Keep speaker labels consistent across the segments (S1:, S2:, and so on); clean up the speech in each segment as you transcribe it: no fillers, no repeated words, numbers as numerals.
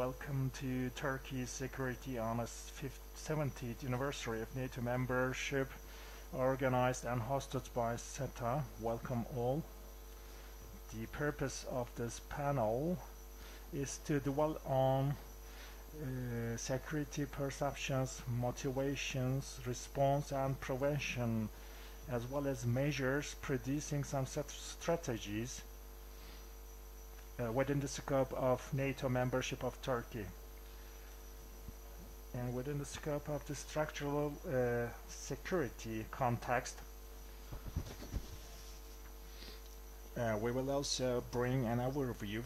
S1: welcome to Turkey's security on a 70th anniversary of NATO membership, organized and hosted by SETA. Welcome all. The purpose of this panel is to dwell on security perceptions, motivations, response and prevention, as well as measures producing some strategies within the scope of NATO membership of Turkey, and within the scope of the structural security context. We will also bring an overview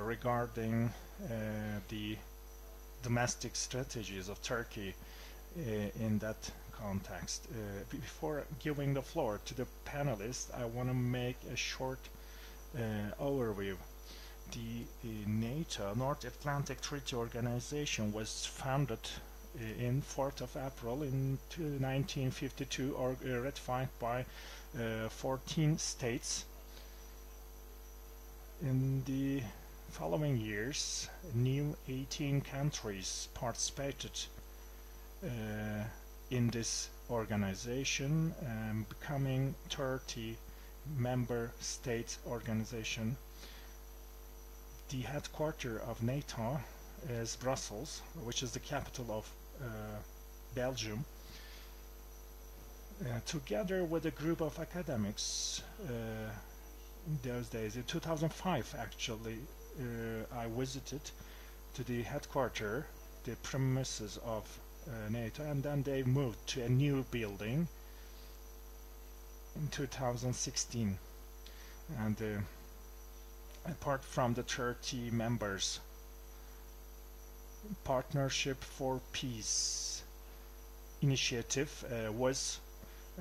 S1: regarding the domestic strategies of Turkey in that context. Before giving the floor to the panelists, I want to make a short overview. The NATO, North Atlantic Treaty Organization, was founded in 4th of April in 1952, or ratified by 14 states. In the following years, new 18 countries participated in this organization, becoming 30 member state organization. The headquarters of NATO is Brussels, which is the capital of Belgium. Together with a group of academics in those days, in 2005 actually, I visited to the headquarters, the premises of NATO, and then they moved to a new building in 2016. And apart from the 30 members, Partnership for Peace initiative was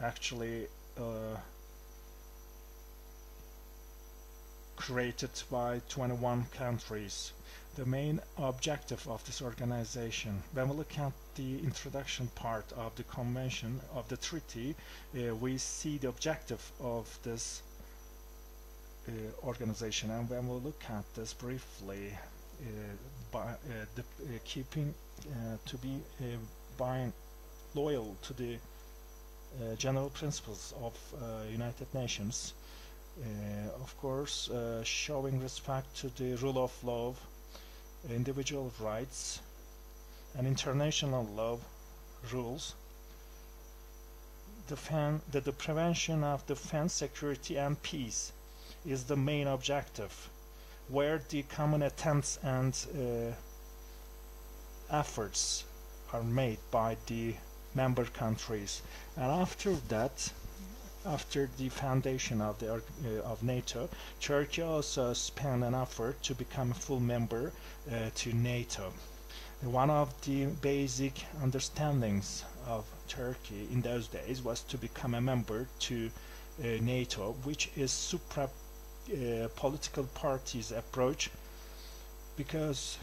S1: actually created by 21 countries. The main objective of this organization, when we look at the introduction part of the convention of the treaty, we see the objective of this organization, and when we look at this briefly, keeping to be loyal to the general principles of United Nations, of course, showing respect to the rule of law, individual rights, and international law rules, the prevention of defense, security, and peace is the main objective, where the common attempts and efforts are made by the member countries. And after that, after the foundation of NATO, Turkey also spent an effort to become a full member to NATO. One of the basic understandings of Turkey in those days was to become a member to NATO, which is political parties approach, because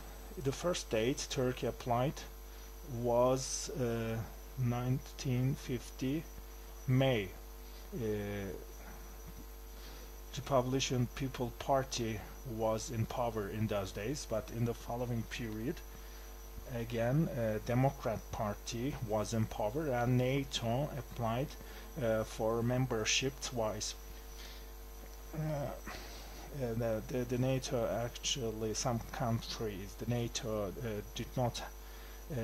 S1: the first date Turkey applied was 1950 May. Republican People Party was in power in those days, but in the following period again Democrat Party was in power, and NATO applied for membership twice. The NATO, actually some countries, the NATO did not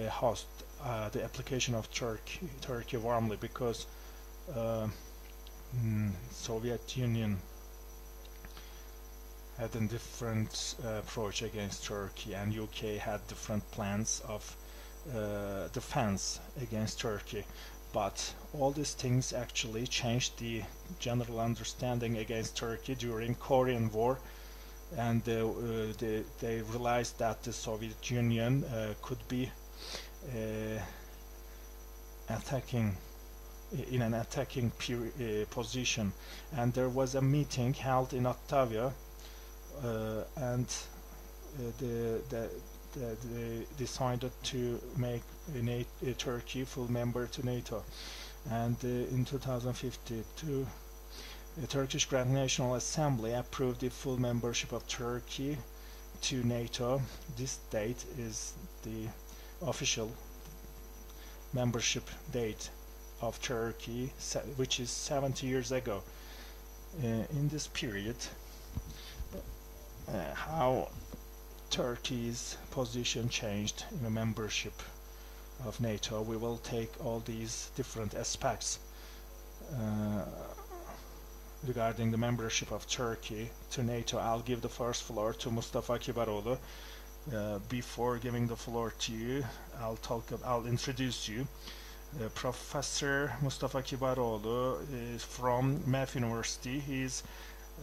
S1: host the application of Turkey warmly, because Soviet Union had a different approach against Turkey, and UK had different plans of defense against Turkey. But all these things actually changed the general understanding against Turkey during Korean War, and they realized that the Soviet Union could be attacking in an attacking position. And there was a meeting held in Ottawa, and they decided to make Turkey full member to NATO. And in 2052, the Turkish Grand National Assembly approved the full membership of Turkey to NATO. This date is the official membership date of Turkey, which is 70 years ago. In this period, how Turkey's position changed in a membership of NATO. We will take all these different aspects regarding the membership of Turkey to NATO. I'll give the first floor to Mustafa Kibaroğlu. Before giving the floor to you, I'll introduce you. Professor Mustafa Kibaroğlu is from MEF University. He's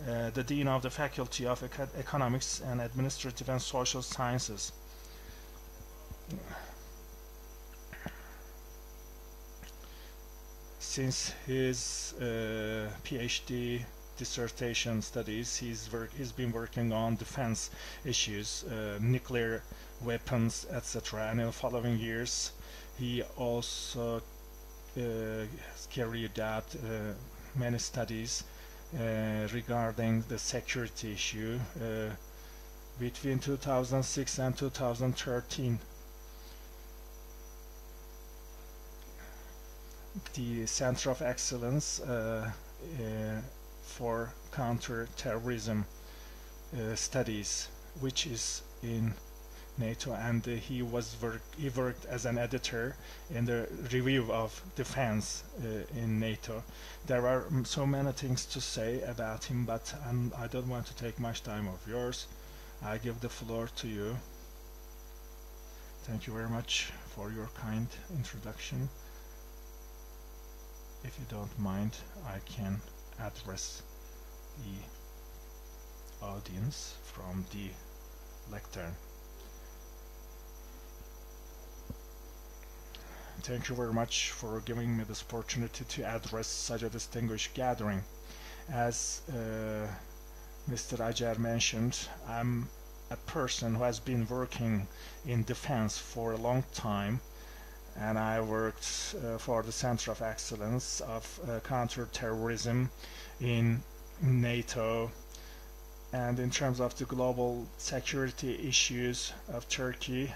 S1: the Dean of the Faculty of Economics and Administrative and Social Sciences. Since his PhD dissertation studies, he's been working on defense issues, nuclear weapons, etc. And in the following years, he also carried out many studies regarding the security issue between 2006 and 2013. The Center of Excellence for Counter-Terrorism Studies, which is in NATO, and he worked as an editor in the review of defense in NATO. There are so many things to say about him, but I don't want to take much time of yours. I give the floor to you. Thank you very much for your kind introduction. If you don't mind, I can address the audience from the lectern. Thank you very much for giving me this opportunity to address such a distinguished gathering. As Mr. Acar mentioned, I'm a person who has been working in defense for a long time, and I worked for the Center of Excellence of Counter-Terrorism in NATO. And in terms of the global security issues of Turkey,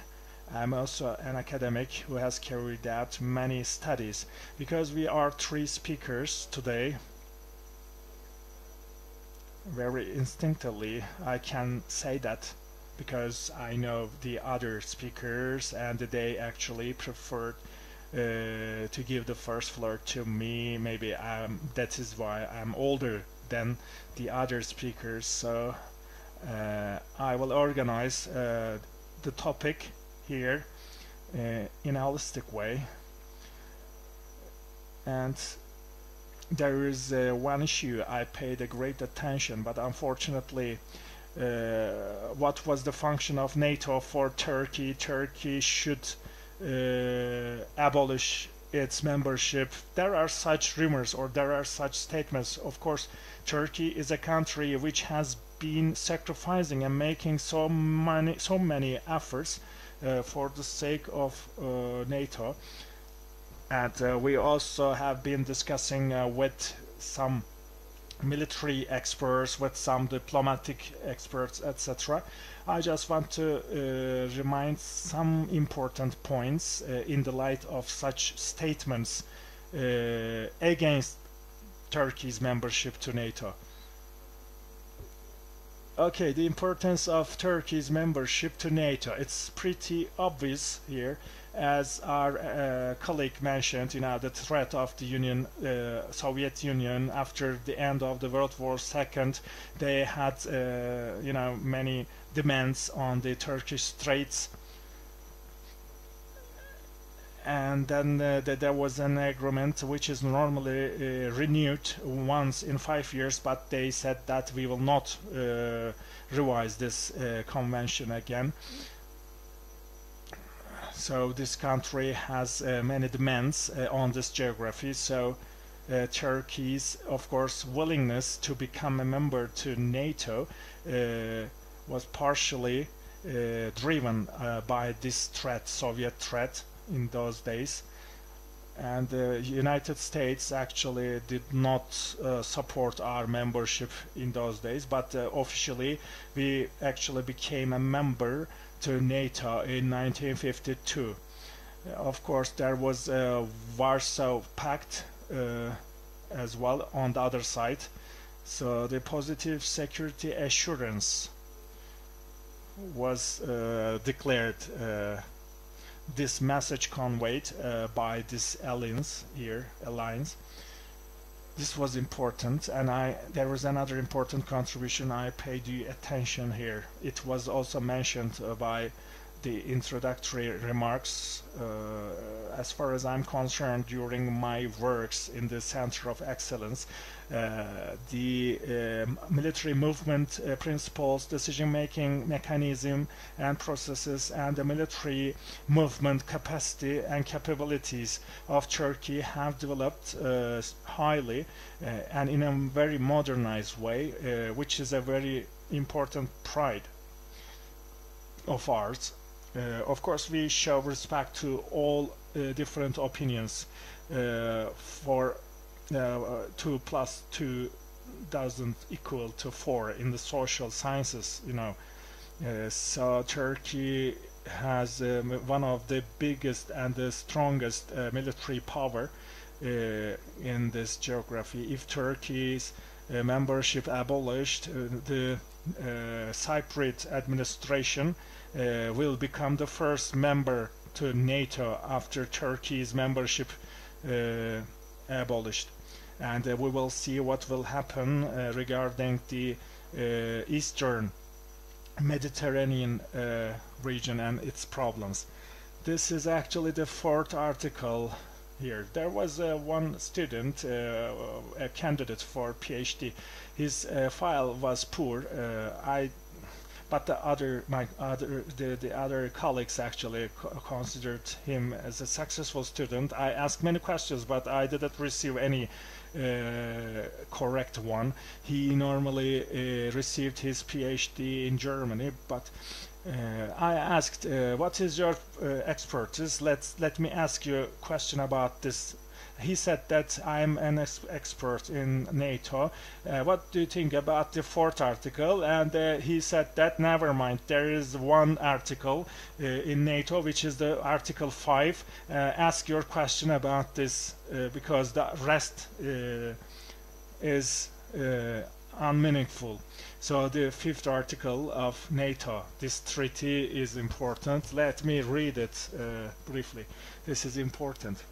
S1: I'm also an academic who has carried out many studies. Because we are 3 speakers today, very instinctively I can say that, because I know the other speakers and they actually preferred to give the first floor to me. Maybe that is why I'm older than the other speakers. So I will organize the topic here in a holistic way. And there is one issue I paid a great attention, but unfortunately what was the function of NATO for Turkey? Turkey should abolish its membership. There are such rumors, or there are such statements. Of course, Turkey is a country which has been sacrificing and making so many efforts for the sake of NATO. And we also have been discussing with some military experts, with some diplomatic experts, etc. I just want to remind some important points in the light of such statements against Turkey's membership to NATO. Okay, the importance of Turkey's membership to NATO. It's pretty obvious here, as our colleague mentioned. The threat of the Soviet Union after the end of the World War II. They had many demands on the Turkish Straits, and then there was an agreement which is normally renewed once in 5 years, but they said that we will not revise this convention again. So this country has many demands on this geography. So Turkey's, of course, willingness to become a member to NATO was partially driven by this threat, Soviet threat in those days. and the United States actually did not support our membership in those days, but officially we actually became a member to NATO in 1952. Of course, there was a Warsaw Pact as well on the other side. So the positive security assurance was declared. This message conveyed by this alliance here, This was important, and there was another important contribution I paid you attention here. It was also mentioned by the introductory remarks. As far as I'm concerned, during my works in the Center of Excellence, the military movement principles, decision-making mechanism and processes, and the military movement capacity and capabilities of Turkey have developed highly and in a very modernized way, which is a very important pride of ours. Of course, we show respect to all different opinions. For 2 plus 2 doesn't equal to 4 in the social sciences, you know. So Turkey has one of the biggest and the strongest military power in this geography. If Turkey's membership abolished, the Cypriot administration will become the first member to NATO after Turkey's membership abolished, and we will see what will happen regarding the Eastern Mediterranean region and its problems. This is actually the 4th article here. There was one student, a candidate for PhD. His file was poor. But the other colleagues actually considered him as a successful student. I asked many questions, but I didn't receive any correct one. He normally received his PhD in Germany, but I asked, what is your expertise? Let me ask you a question about this. He said that I'm an expert in NATO. What do you think about the 4th article? And he said that never mind, there is one article in NATO, which is the Article 5. Ask your question about this because the rest is unmeaningful. So the 5th article of NATO, this treaty is important. Let me read it briefly. This is important.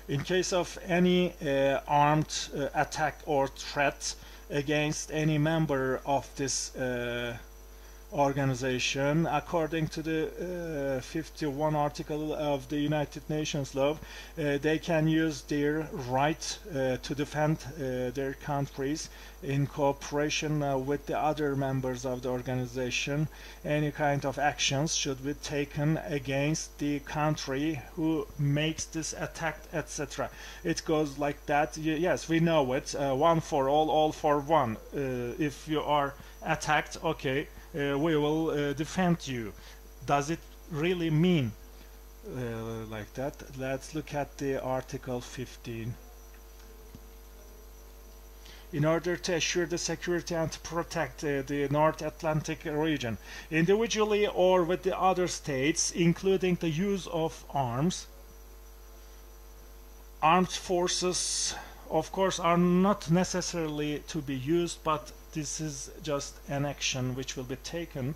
S1: In case of any armed attack or threat against any member of this organization, according to the 51 article of the United Nations law, they can use their right to defend their countries in cooperation with the other members of the organization. Any kind of actions should be taken against the country who makes this attack, etc. It goes like that. Yes, we know it. One for all for one. If you are attacked, okay, we will defend you. Does it really mean like that? Let's look at the Article 15. In order to assure the security and to protect the North Atlantic region, individually or with the other states, including the use of arms, armed forces, of course, are not necessarily to be used, but this is just an action which will be taken.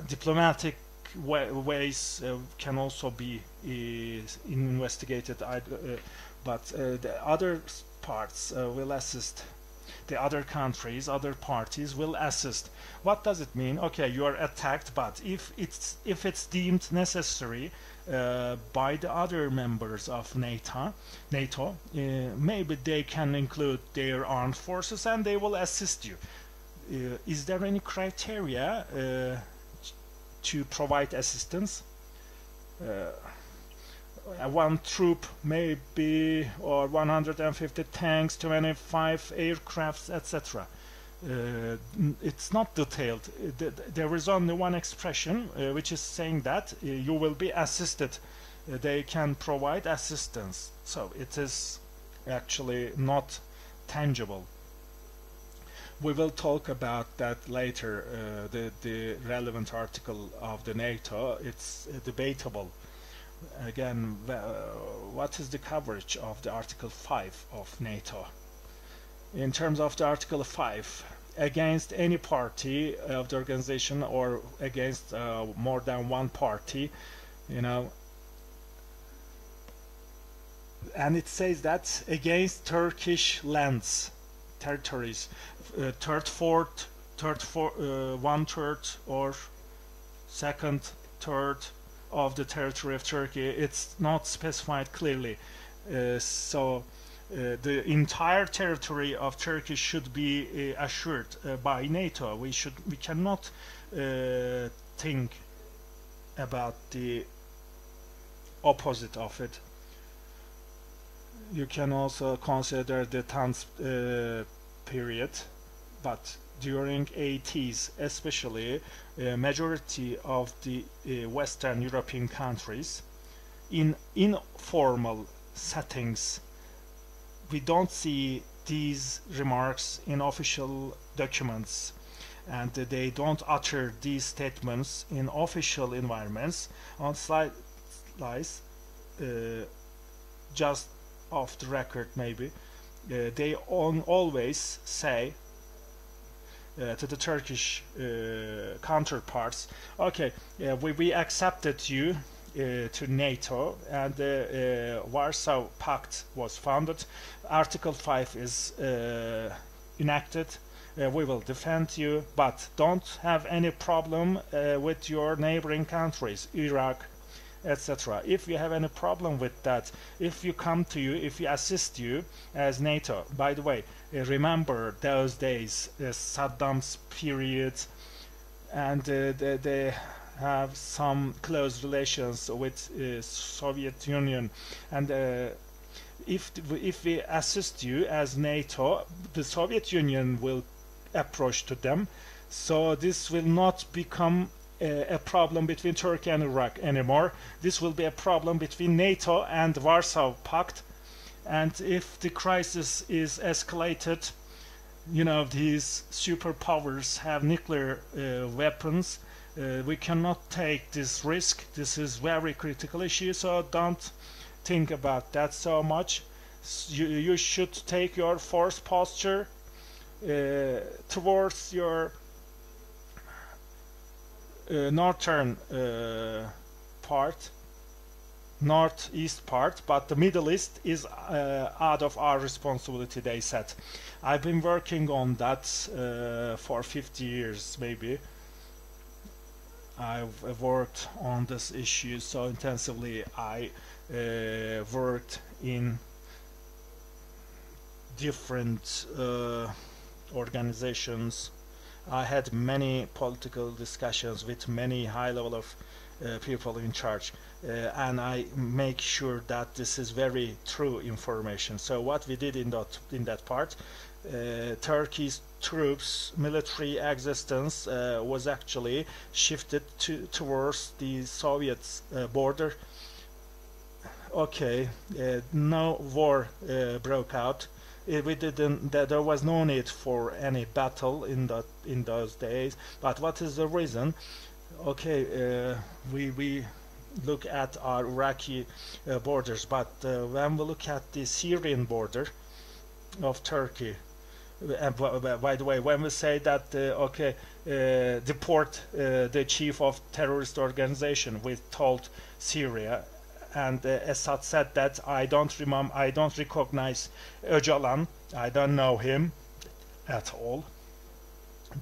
S1: Diplomatic ways can also be investigated, but the other parts will assist. The other countries, other parties will assist. What does it mean? Okay, you are attacked, but if it's deemed necessary by the other members of NATO, maybe they can include their armed forces and they will assist you. Is there any criteria to provide assistance? One troop maybe, or 150 tanks, 25 aircrafts, etc. it's not detailed. There is only one expression which is saying that you will be assisted. They can provide assistance. So it is actually not tangible. We will talk about that later. The relevant article of the NATO, it's debatable. Again, what is the coverage of the Article 5 of NATO? In terms of the Article 5, against any party of the organization or against more than one party, you know, and it says that against Turkish lands, territories, one third or second third of the territory of Turkey. It's not specified clearly, so the entire territory of Turkey should be assured by NATO. We cannot think about the opposite of it. You can also consider the Tanz period, but during 80s especially, majority of the Western European countries, in informal settings, we don't see these remarks in official documents, and they don't utter these statements in official environments. On slides, just off the record maybe, they always say to the Turkish counterparts, okay, we accepted you to NATO, and the Warsaw Pact was founded. Article 5 is enacted. We will defend you, but don't have any problem with your neighboring countries, Iraq, etc. If you have any problem with that, if you come to you, if we assist you as NATO, by the way, remember those days, Saddam's period, and they have some close relations with Soviet Union, and if we assist you as NATO, the Soviet Union will approach to them, so this will not become a problem between Turkey and Iraq anymore. This will be a problem between NATO and Warsaw Pact, and if the crisis is escalated, you know, these superpowers have nuclear weapons. We cannot take this risk. This is very critical issue, so don't think about that so much. You should take your force posture towards your northern part, northeast part, but the Middle East is out of our responsibility, they said. I've been working on that for 50 years maybe. I've worked on this issue so intensively. I worked in different organizations. I had many political discussions with many high level of people in charge, and I make sure that this is very true information. So what we did in that part, Turkey's troops military existence was actually shifted towards the Soviet border. Okay, no war broke out. We didn't. There was no need for any battle in those days. But what is the reason? Okay, we look at our Iraqi borders, but when we look at the Syrian border of Turkey, and by the way, when we say that okay, deport the chief of terrorist organization, we told Syria. And Assad said that I don't recognize Öcalan, I don't know him at all,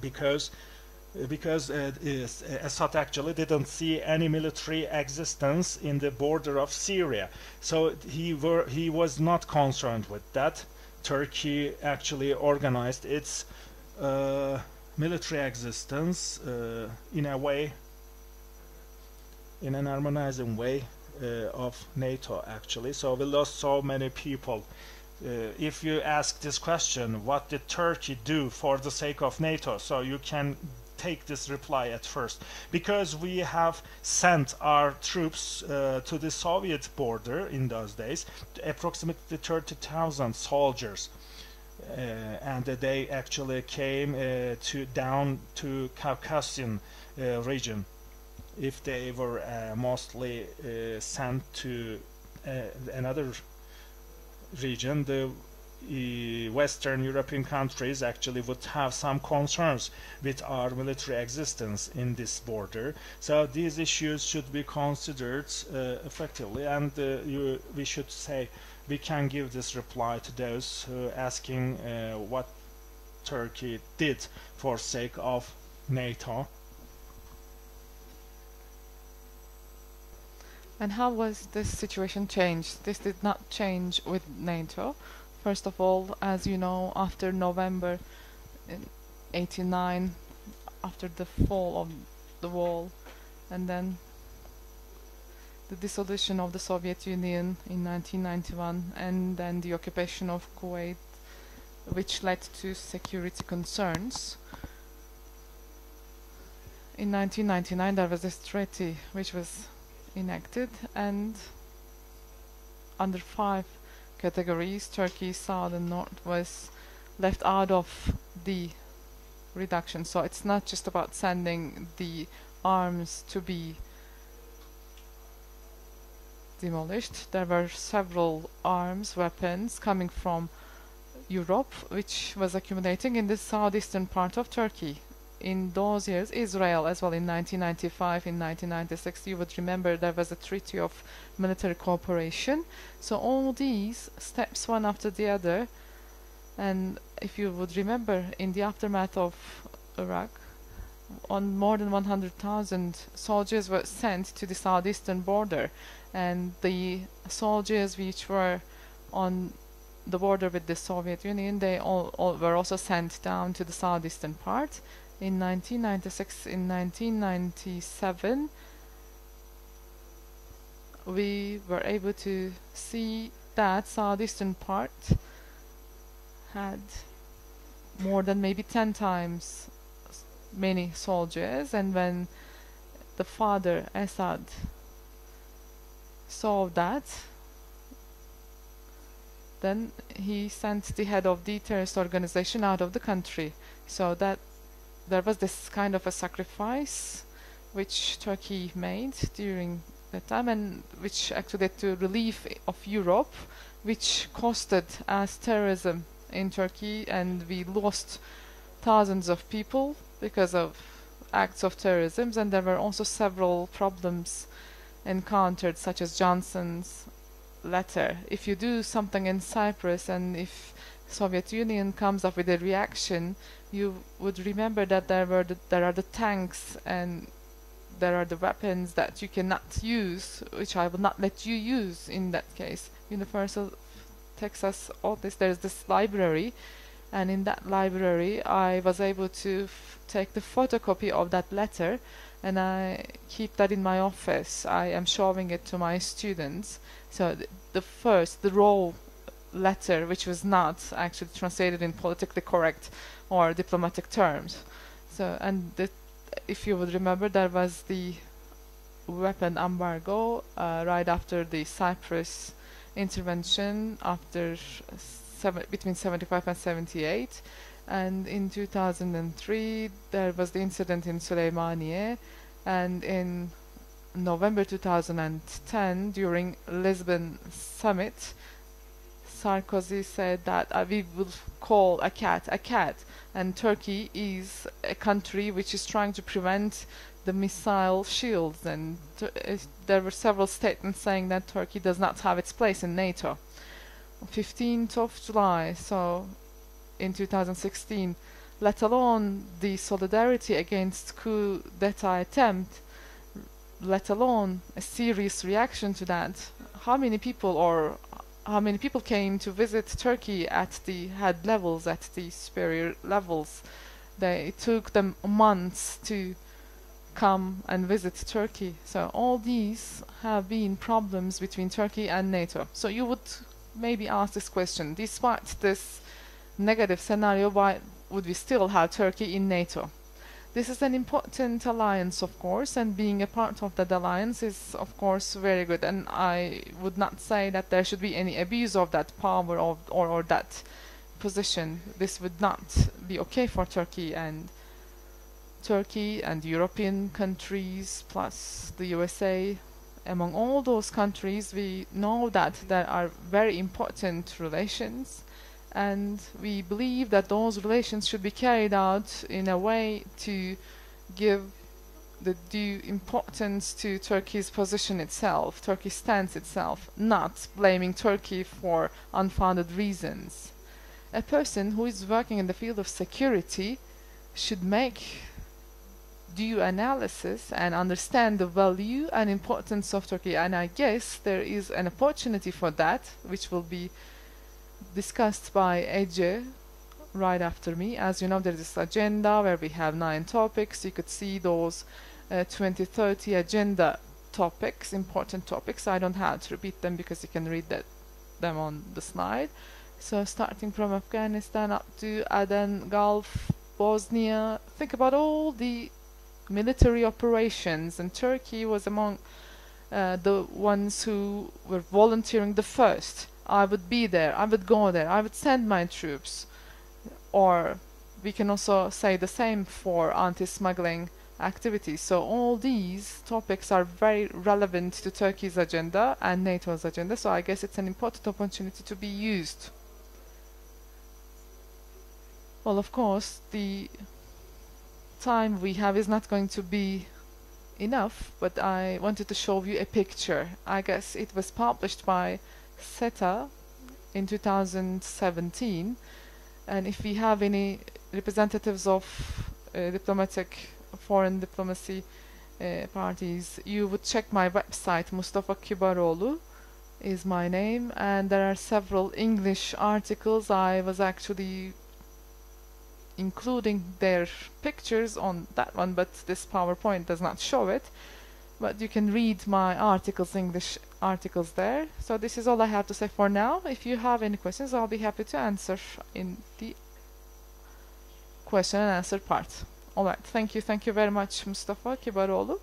S1: because Assad actually didn't see any military existence in the border of Syria, so he was not concerned with that. Turkey actually organized its military existence in a way, in an harmonizing way of NATO actually. So we lost so many people if you ask this question, what did Turkey do for the sake of NATO? So you can take this reply at first. Because we have sent our troops to the Soviet border in those days, approximately 30,000 soldiers. And they actually came down to Caucasian region. If they were mostly sent to another region, the Western European countries actually would have some concerns with our military existence in this border. So these issues should be considered effectively, and we should say we can give this reply to those asking what Turkey did for sake of NATO.
S2: And how was this situation changed? This did not change with NATO. First of all, as you know, after November in '89, after the fall of the wall, and then the dissolution of the Soviet Union in 1991, and then the occupation of Kuwait, which led to security concerns. In 1999 there was this treaty which was enacted, and under 5 categories, Turkey, South and North was left out of the reduction. So it's not just about sending the arms to be demolished. There were several arms, weapons coming from Europe, which was accumulating in the southeastern part of Turkey. In those years, Israel as well, in 1995, in 1996, you would remember there was a treaty of military cooperation. So all these steps, one after the other, and if you would remember, in the aftermath of Iraq, on more than 100,000 soldiers were sent to the southeastern border, and the soldiers which were on the border with the Soviet Union, they all were also sent down to the southeastern part. In 1996, in 1997, we were able to see that southeastern part had more than maybe 10 times many soldiers, and when the father Assad saw that, then he sent the head of the terrorist organization out of the country. So that there was this kind of a sacrifice which Turkey made during that time, and which actually led to relief of Europe, which costed us terrorism in Turkey, and we lost thousands of people because of acts of terrorism. And there were also several problems encountered, such as Johnson's letter. If you do something in Cyprus, and if Soviet Union comes up with a reaction, you would remember that there are the tanks and there are the weapons that you cannot use, which I will not let you use in that case. Universal Texas, all this, there's this library, and in that library I was able to take the photocopy of that letter, and I keep that in my office. I am showing it to my students. So the raw letter, which was not actually translated in politically correct or diplomatic terms. So, and if you would remember, there was the weapon embargo right after the Cyprus intervention, after between 75 and 78, and in 2003 there was the incident in Süleymaniye, and in November 2010 during Lisbon summit, Sarkozy said that we will call a cat, and Turkey is a country which is trying to prevent the missile shields, and there were several statements saying that Turkey does not have its place in NATO. 15th of July, so in 2016, let alone the solidarity against coup d'etat attempt, let alone a serious reaction to that, how many people came to visit Turkey at the head levels, at the superior levels? It took them months to come and visit Turkey. So all these have been problems between Turkey and NATO. So you would maybe ask this question: despite this negative scenario, why would we still have Turkey in NATO? This is an important alliance, of course, and being a part of that alliance is, of course, very good. And I would not say that there should be any abuse of that power or that position. This would not be okay for Turkey and European countries plus the USA. Among all those countries, we know that there are very important relations, and we believe that those relations should be carried out in a way to give the due importance to Turkey's position itself, Turkey's stance itself, not blaming Turkey for unfounded reasons. A person who is working in the field of security should make due analysis and understand the value and importance of Turkey, and I guess there is an opportunity for that, which will be discussed by Ece right after me. As you know, there is this agenda where we have 9 topics. You could see those 2030 agenda topics, important topics. I don't have to repeat them because you can read them on the slide. So starting from Afghanistan up to Aden Gulf, Bosnia, think about all the military operations, and Turkey was among the ones who were volunteering the first. I would be there, I would go there, I would send my troops. Or we can also say the same for anti-smuggling activities. So all these topics are very relevant to Turkey's agenda and NATO's agenda, so I guess it's an important opportunity to be used. Well, of course, the time we have is not going to be enough, but I wanted to show you a picture. I guess it was published by SETA in 2017, and if we have any representatives of foreign diplomacy parties, you would check my website. Mustafa Kibaroğlu is my name, and there are several English articles. I was actually including their pictures on that one, but this PowerPoint does not show it. But you can read my articles, English articles there. So this is all I have to say for now. If you have any questions, I'll be happy to answer in the question and answer part. Alright, thank you very much, Mustafa Kibaroğlu.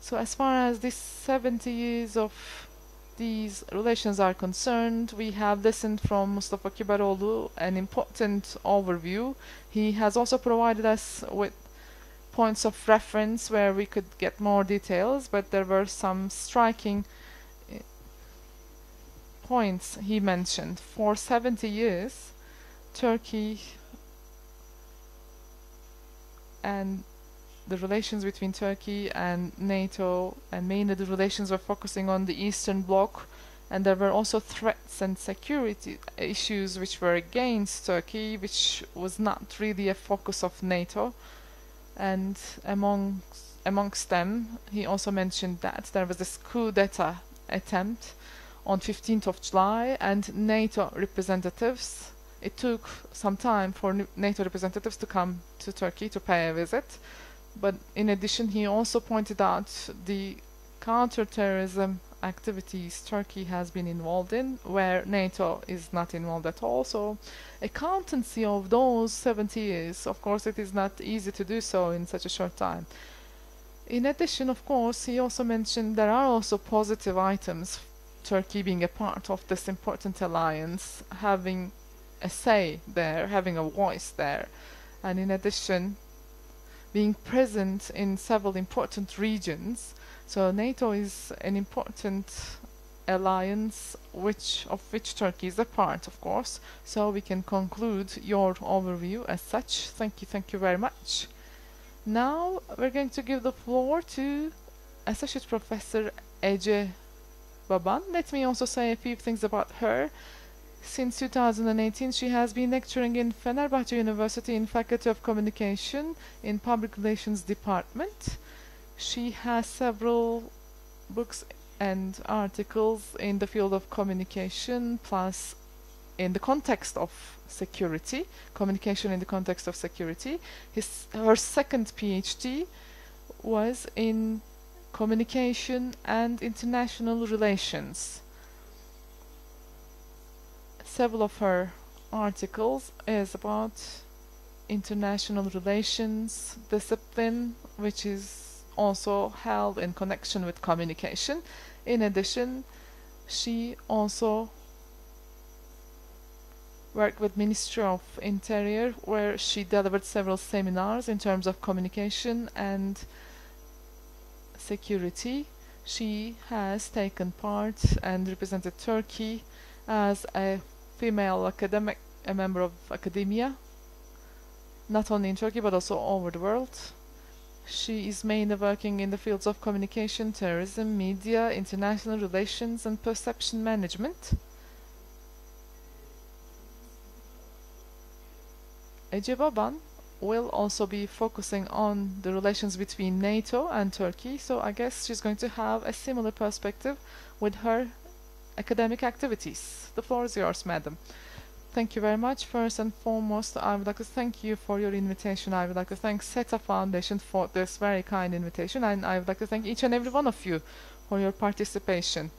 S2: So as far as this 70 years of these relations are concerned, we have listened from Mustafa Kibaroğlu an important overview. He has also provided us with points of reference where we could get more details, but there were some striking points he mentioned. For 70 years, Turkey and the relations between Turkey and NATO, and mainly the relations were focusing on the Eastern Bloc, and there were also threats and security issues which were against Turkey, which was not really a focus of NATO. And amongst them, he also mentioned that there was this coup d'etat attempt on 15th of July, and NATO representatives, it took some time for NATO representatives to come to Turkey to pay a visit. But in addition, he also pointed out the counterterrorism activities Turkey has been involved in, where NATO is not involved at all. So accountancy of those 70 years, of course, it is not easy to do so in such a short time. In addition, of course, he also mentioned there are also positive items, Turkey being a part of this important alliance, having a say there, having a voice there, and in addition, being present in several important regions. So NATO is an important alliance of which Turkey is a part, of course. So we can conclude your overview as such. Thank you very much. Now we're going to give the floor to Associate Professor Ece Baban. Let me also say a few things about her. Since 2018, she has been lecturing in Fenerbahçe University in Faculty of Communication in Public Relations Department. She has several books and articles in the field of communication, plus in the context of security, communication in the context of security. Her second PhD was in communication and international relations. Several of her articles is about international relations discipline, which is also held in connection with communication. In addition, she also worked with Ministry of Interior, where she delivered several seminars in terms of communication and security. She has taken part and represented Turkey as a female academic, a member of academia, not only in Turkey but also all over the world. She is mainly working in the fields of communication, terrorism, media, international relations, and perception management. Ece Baban will also be focusing on the relations between NATO and Turkey, so I guess she's going to have a similar perspective with her academic activities. The floor is yours, madam. Thank you very much. First and foremost, I would like to thank you for your invitation. I would like to thank SETA Foundation for this very kind invitation, and I would like to thank each and every one of you for your participation.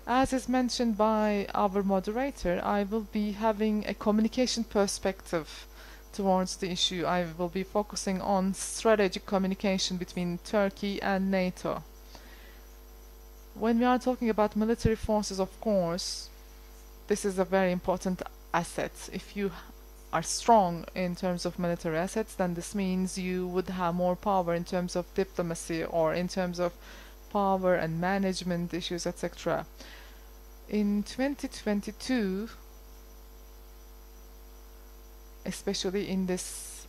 S2: As is mentioned by our moderator, I will be having a communication perspective towards the issue. I will be focusing on strategic communication between Turkey and NATO. When we are talking about military forces, of course, this is a very important asset. If you are strong in terms of military assets, then this means you would have more power in terms of diplomacy or in terms of power and management issues, etc. In 2022, especially in this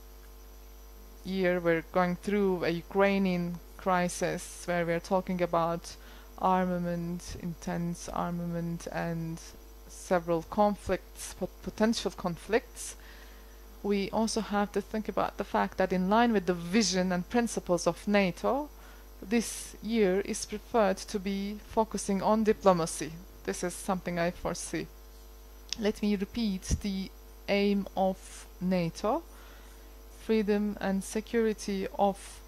S2: year, we're going through a Ukrainian crisis where we're talking about armament, intense armament, and several conflicts, potential conflicts. We also have to think about the fact that in line with the vision and principles of NATO, this year is preferred to be focusing on diplomacy. This is something I foresee. Let me repeat the aim of NATO: freedom and security of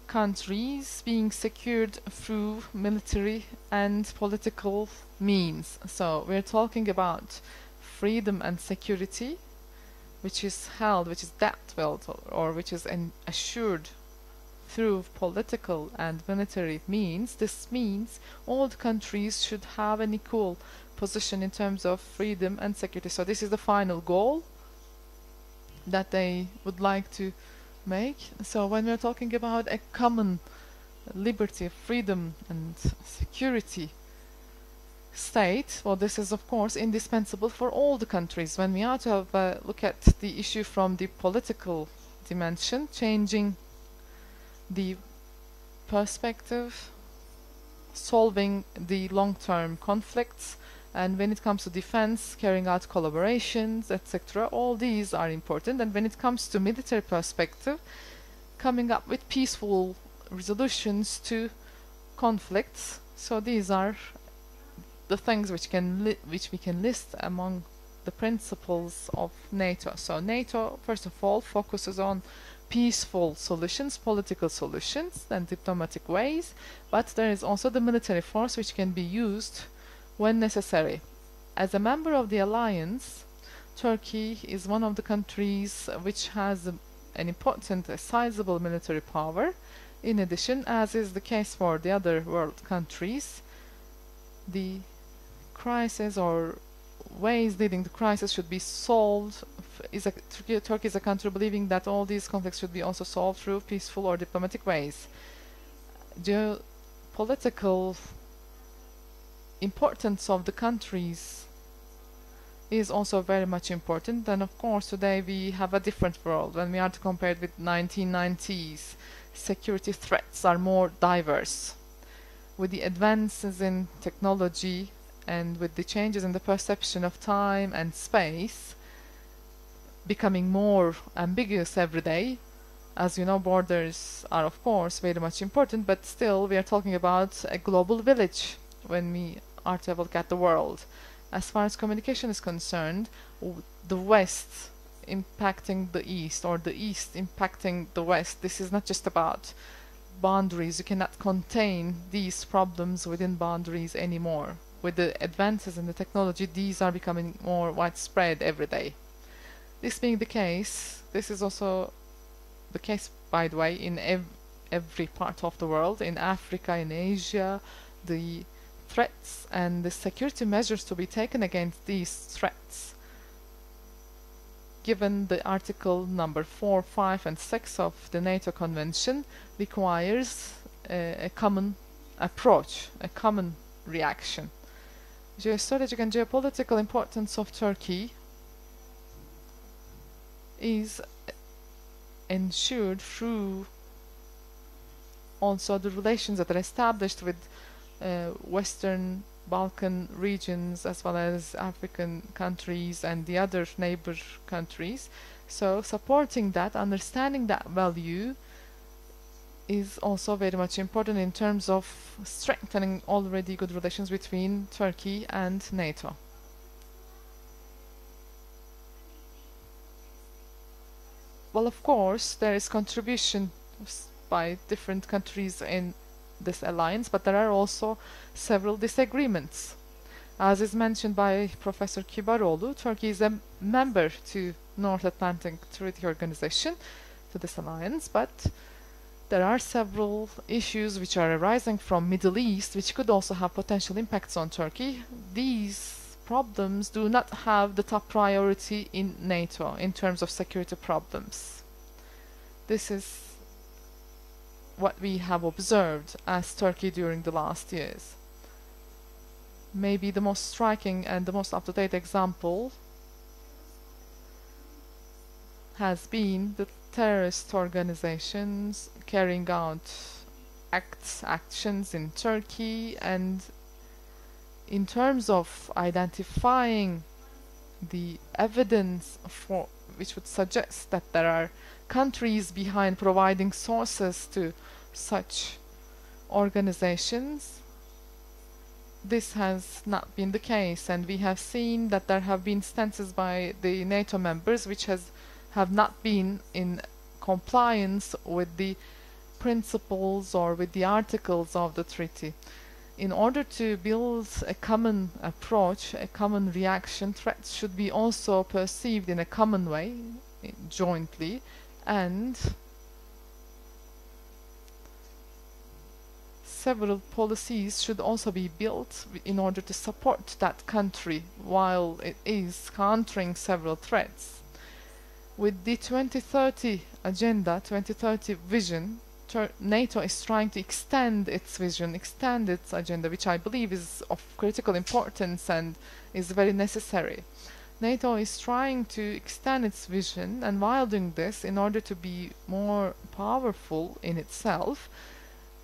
S2: countries being secured through military and political means. So we're talking about freedom and security, which is held, which is or which is assured through political and military means. This means all the countries should have an equal position in terms of freedom and security. So this is the final goal that they would like to make. So when we're talking about a common liberty, freedom and security state, well, this is of course indispensable for all the countries. When we are to have a look at the issue from the political dimension, changing the perspective, solving the long-term conflicts, and when it comes to defense, carrying out collaborations, etc., all these are important. And when it comes to military perspective, coming up with peaceful resolutions to conflicts. So these are the things which we can list among the principles of NATO. So NATO, first of all, focuses on peaceful solutions, political solutions, and diplomatic ways, but there is also the military force which can be used when necessary. As a member of the alliance, Turkey is one of the countries which has an important, sizable military power. In addition, as is the case for the other world countries, the crisis or ways leading to crisis should be solved. Turkey is a country believing that all these conflicts should be also solved through peaceful or diplomatic ways. Geopolitical importance of the countries is also very much important. And of course today we have a different world. When we are to compare it with 1990s, security threats are more diverse. With the advances in technology and with the changes in the perception of time and space becoming more ambiguous every day, as you know, borders are of course very much important, but still we are talking about a global village when we are to look at the world. As far as communication is concerned, the West impacting the East or the East impacting the West, this is not just about boundaries. You cannot contain these problems within boundaries anymore. With the advances in the technology, these are becoming more widespread every day. This being the case, this is also the case, by the way, in every part of the world, in Africa, in Asia. The threats and the security measures to be taken against these threats, given the article number 4, 5 and 6 of the NATO Convention, requires a common approach, a common reaction. Geostrategic and geopolitical importance of Turkey is ensured through also the relations that are established with Western Balkan regions as well as African countries and the other neighbor countries. So supporting that, understanding that value is also very much important in terms of strengthening already good relations between Turkey and NATO. Well, of course, there is contribution by different countries in this alliance, but there are also several disagreements. As is mentioned by Professor Kibaroğlu, Turkey is a member to North Atlantic Treaty Organization, to this alliance, but there are several issues which are arising from Middle East which could also have potential impacts on Turkey. These problems do not have the top priority in NATO in terms of security problems. This is what we have observed as Turkey during the last years. Maybe the most striking and the most up-to-date example has been the terrorist organizations carrying out actions in Turkey, and in terms of identifying the evidence for which would suggest that there are countries behind providing sources to such organizations, this has not been the case, and we have seen that there have been stances by the NATO members which have not been in compliance with the principles or with the articles of the treaty. In order to build a common approach, a common reaction, threats should be also perceived in a common way, jointly, and several policies should also be built in order to support that country while it is countering several threats. With the 2030 agenda, 2030 vision, NATO is trying to extend its vision, extend its agenda, which I believe is of critical importance and is very necessary. NATO is trying to extend its vision, and while doing this, in order to be more powerful in itself,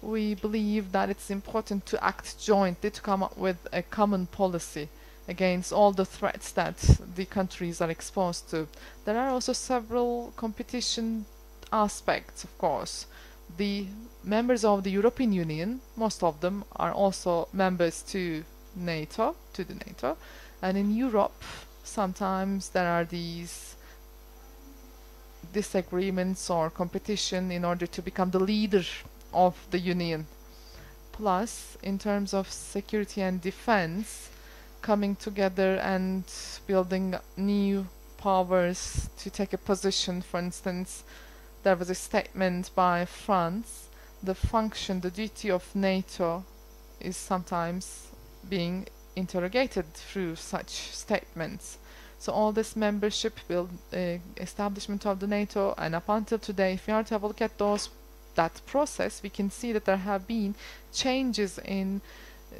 S2: we believe that it's important to act jointly, to come up with a common policy against all the threats that the countries are exposed to. There are also several competition aspects, of course. The members of the European Union, most of them are also members to NATO, and in Europe sometimes there are these disagreements or competition in order to become the leader of the Union. Plus, in terms of security and defense, coming together and building new powers to take a position. For instance, there was a statement by France, the function, the duty of NATO is sometimes being interrogated through such statements. So all this membership, establishment of the NATO, and up until today, if we are to have a look at that process, we can see that there have been changes in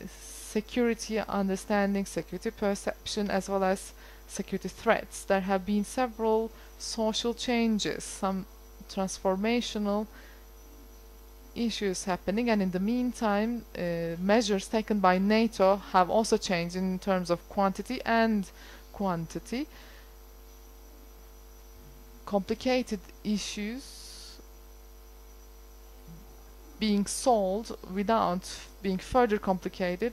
S2: security understanding, security perception, as well as security threats. There have been several social changes, some transformational issues happening, and in the meantime, measures taken by NATO have also changed in terms of quantity and quantity. Complicated issues being solved without being further complicated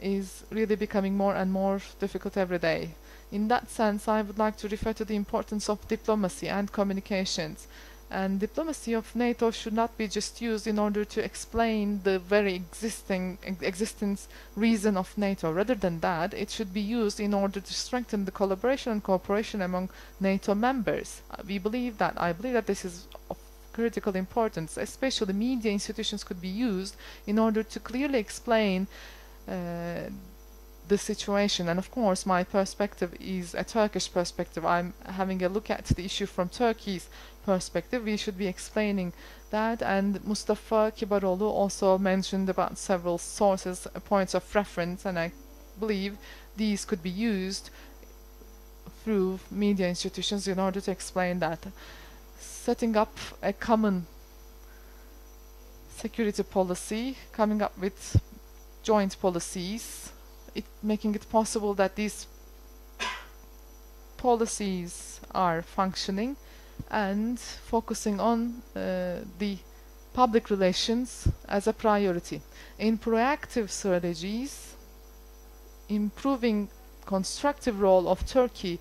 S2: is really becoming more and more difficult every day. In that sense, I would like to refer to the importance of diplomacy and communications. And diplomacy of NATO should not be just used in order to explain the very existence reason of NATO. Rather than that, it should be used in order to strengthen the collaboration and cooperation among NATO members. I believe that this is of critical importance. Especially media institutions could be used in order to clearly explain the situation. And of course, my perspective is a Turkish perspective. I'm having a look at the issue from Turkey's perspective. We should be explaining that. And Mustafa Kibaroğlu also mentioned about several sources, points of reference, and I believe these could be used through media institutions in order to explain that. Setting up a common security policy, coming up with joint policies, making it possible that these policies are functioning, and focusing on the public relations as a priority. In proactive strategies, improving constructive role of Turkey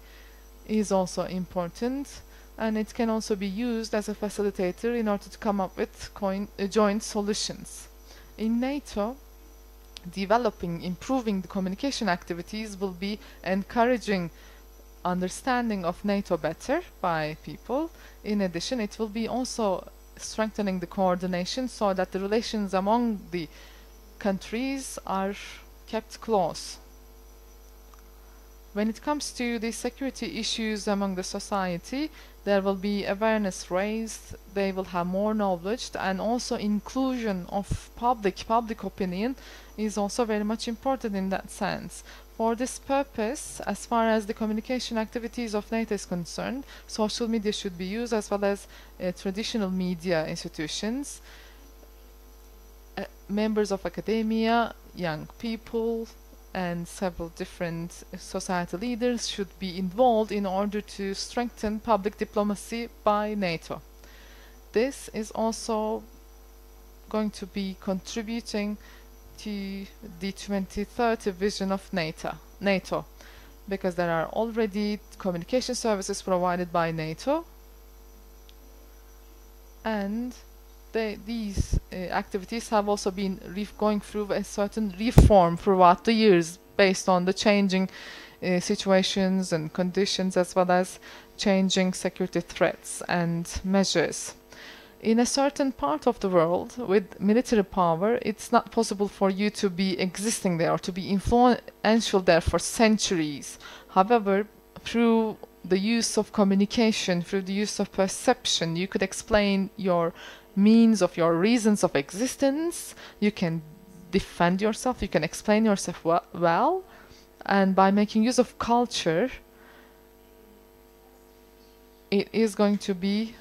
S2: is also important, and it can also be used as a facilitator in order to come up with joint solutions. In NATO, improving the communication activities will be encouraging understanding of NATO better by people. In addition, it will be also strengthening the coordination so that the relations among the countries are kept close. When it comes to the security issues among the society, there will be awareness raised, they will have more knowledge, and also inclusion of public opinion is also very much important in that sense. For this purpose, as far as the communication activities of NATO is concerned, social media should be used, as well as traditional media institutions, members of academia, young people, and several different society leaders should be involved in order to strengthen public diplomacy by NATO. This is also going to be contributing to the 2030 vision of NATO, because there are already communication services provided by NATO, and these activities have also been going through a certain reform throughout the years based on the changing situations and conditions, as well as changing security threats and measures. In a certain part of the world with military power, it's not possible for you to be existing there or to be influential there for centuries. However, through the use of communication, through the use of perception, you could explain your means of your reasons of existence, you can defend yourself, you can explain yourself well, and by making use of culture, it is going to be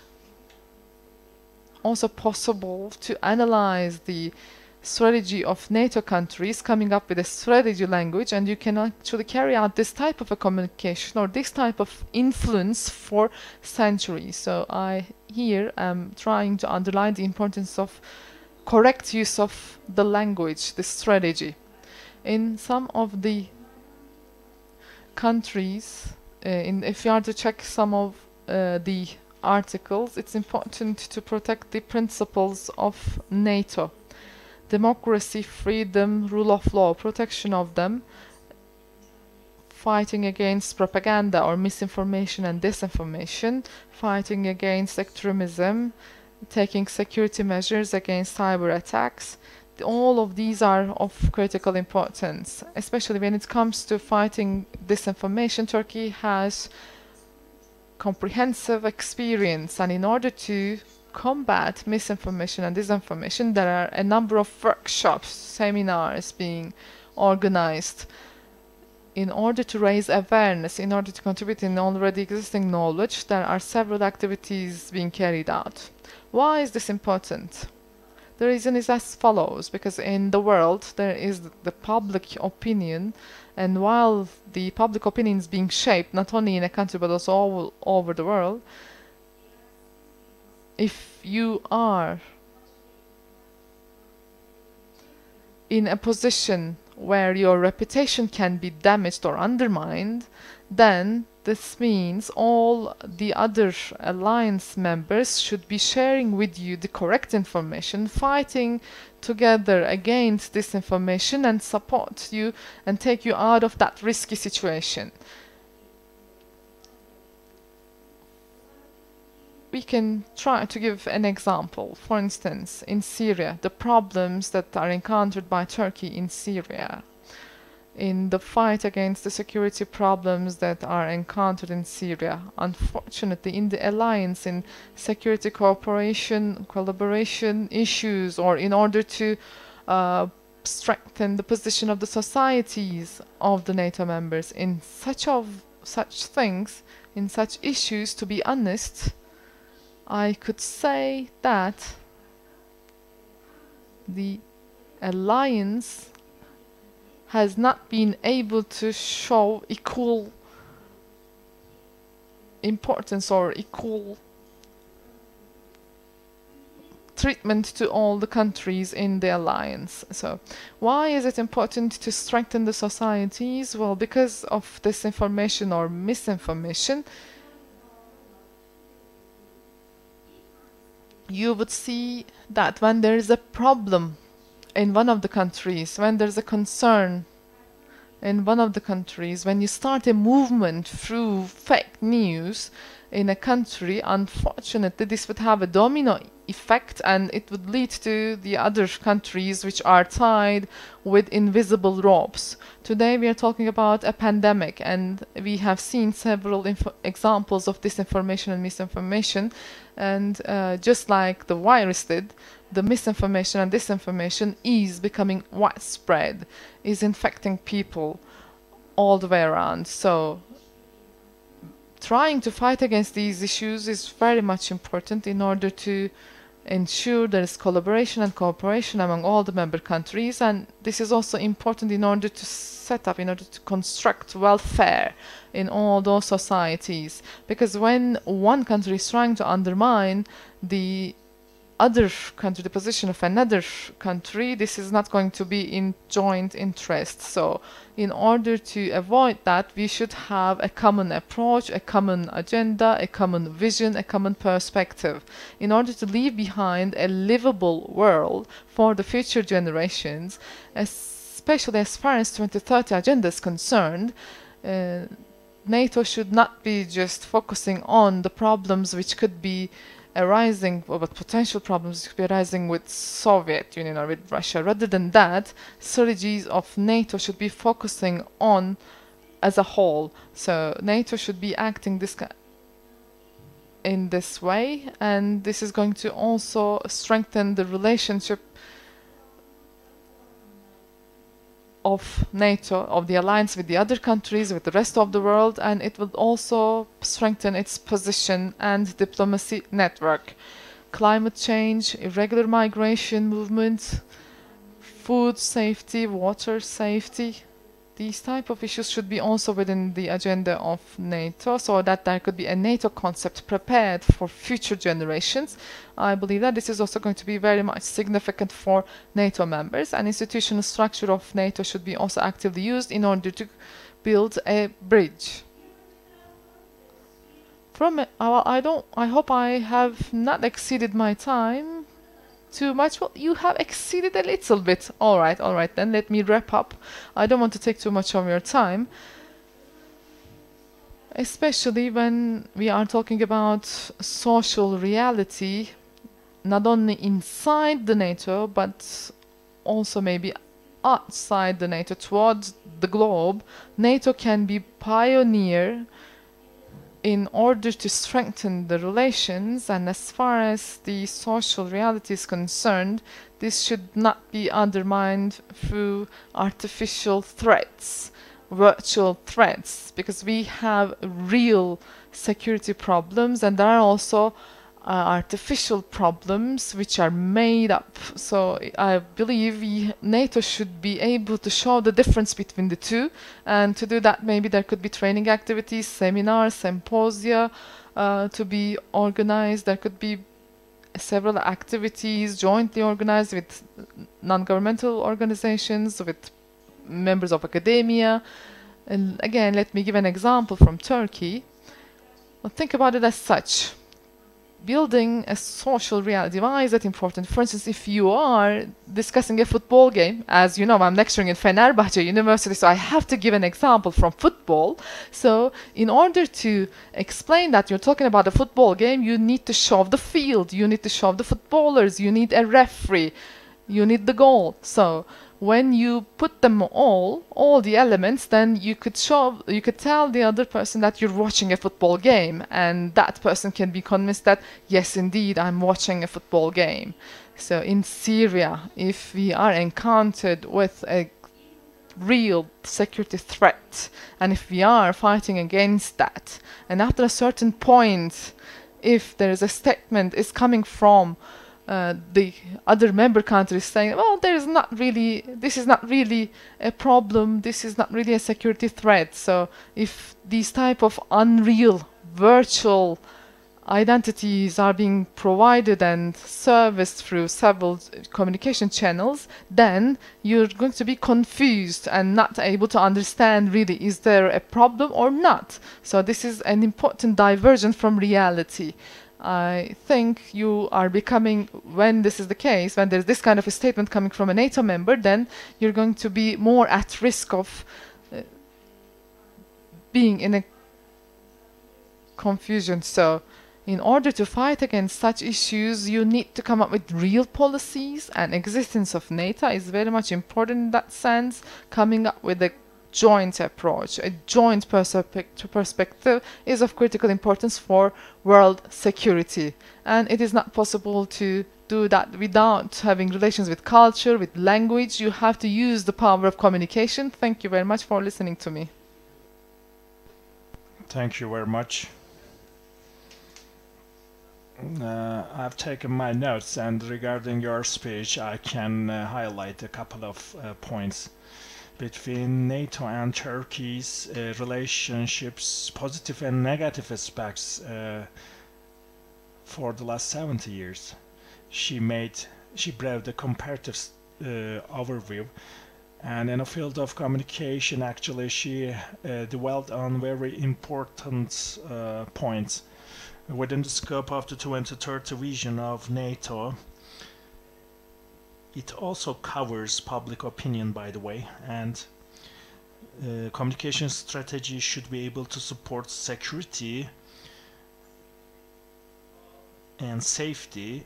S2: also possible to analyze the strategy of NATO countries, coming up with a strategy language, and you can actually carry out this type of a communication or this type of influence for centuries. So I here am trying to underline the importance of correct use of the language, the strategy. In some of the countries, if you are to check some of the articles, it's important to protect the principles of NATO. Democracy, freedom, rule of law, protection of them, fighting against propaganda or misinformation and disinformation, fighting against extremism, taking security measures against cyber attacks. All of these are of critical importance, especially when it comes to fighting disinformation. Turkey has comprehensive experience, and in order to combat misinformation and disinformation, there are a number of workshops, seminars being organized in order to raise awareness, in order to contribute in already existing knowledge. There are several activities being carried out. Why is this important? The reason is as follows: because in the world there is the public opinion, and while the public opinion is being shaped not only in a country but also all over the world, if you are in a position where your reputation can be damaged or undermined, then This means all the other alliance members should be sharing with you the correct information, fighting together against disinformation and support you and take you out of that risky situation. We can try to give an example. For instance, in Syria, the problems that are encountered by Turkey in Syria, in the fight against the security problems that are encountered in Syria. Unfortunately, in the alliance, in security cooperation, collaboration issues, or in order to strengthen the position of the societies of the NATO members in such things, in such issues, to be honest, I could say that the alliance has not been able to show equal importance or equal treatment to all the countries in the alliance. So why is it important to strengthen the societies? Well, because of disinformation or misinformation, you would see that when there is a problem in one of the countries, when there's a concern in one of the countries, when you start a movement through fake news in a country, unfortunately this would have a domino effect and it would lead to the other countries which are tied with invisible ropes. Today we are talking about a pandemic and we have seen several examples of disinformation and misinformation, and just like the virus did, the misinformation and disinformation is becoming widespread, is infecting people all the way around. So trying to fight against these issues is very much important in order to ensure there is collaboration and cooperation among all the member countries, and this is also important in order to set up, in order to construct welfare in all those societies, because when one country is trying to undermine the other country, the position of another country, this is not going to be in joint interest. So in order to avoid that, we should have a common approach, a common agenda, a common vision, a common perspective, in order to leave behind a livable world for the future generations, especially as far as 2030 agenda is concerned. NATO should not be just focusing on the problems which could be arising, or potential problems which could be arising with Soviet Union or with Russia. Rather than that, strategies of NATO should be focusing on as a whole. So NATO should be acting in this way, and this is going to also strengthen the relationship of NATO, of the alliance with the other countries, with the rest of the world, and it will also strengthen its position and diplomacy network. Climate change, irregular migration movement, food safety, water safety, these type of issues should be also within the agenda of NATO, so that there could be a NATO concept prepared for future generations. I believe that this is also going to be very much significant for NATO members, and institutional structure of NATO should be also actively used in order to build a bridge. I hope I have not exceeded my time too much. Well, you have exceeded a little bit. All right, then let me wrap up. I don't want to take too much of your time, especially when we are talking about social reality, not only inside the NATO, but also maybe outside the NATO, towards the globe. NATO can be pioneer in order to strengthen the relations, and as far as the social reality is concerned, this should not be undermined through artificial threats, virtual threats, because we have real security problems, and there are also artificial problems which are made up. So I believe NATO should be able to show the difference between the two, and to do that maybe there could be training activities, seminars, symposia to be organized. There could be several activities jointly organized with non-governmental organizations, with members of academia, And again, let me give an example from Turkey. Well, think about it as such. Building a social reality, why is that important? For instance, if you are discussing a football game, as you know, I'm lecturing in Fenerbahce University, so I have to give an example from football. So in order to explain that you're talking about a football game, you need to show the field, you need to show the footballers, you need a referee, you need the goal. So when you put them all the elements, then you could tell the other person that you're watching a football game, and that person can be convinced that yes, indeed, I'm watching a football game. So in Syria, if we are encountered with a real security threat, and if we are fighting against that, and after a certain point, if there is a statement is coming from the other member countries saying, well, this is not really a problem, this is not really a security threat. So if these type of unreal virtual identities are being provided and serviced through several communication channels, then you're going to be confused and not able to understand really, is there a problem or not? So this is an important diversion from reality. I think you are becoming, when this is the case, when there's this kind of a statement coming from a NATO member, then you're going to be more at risk of being in a confusion. So in order to fight against such issues, you need to come up with real policies, and existence of NATO is very much important in that sense, coming up with a joint approach. A joint perspective is of critical importance for world security, and it is not possible to do that without having relations with culture, with language. You have to use the power of communication. Thank you very much for listening to me.
S1: Thank you very much. I've taken my notes, and regarding your speech, I can highlight a couple of points. Between NATO and Turkey's relationships, positive and negative aspects for the last 70 years. She brought a comparative overview, and in a field of communication, actually, she dwelled on very important points within the scope of the 2030 vision of NATO. It also covers public opinion, by the way, and communication strategy should be able to support security and safety.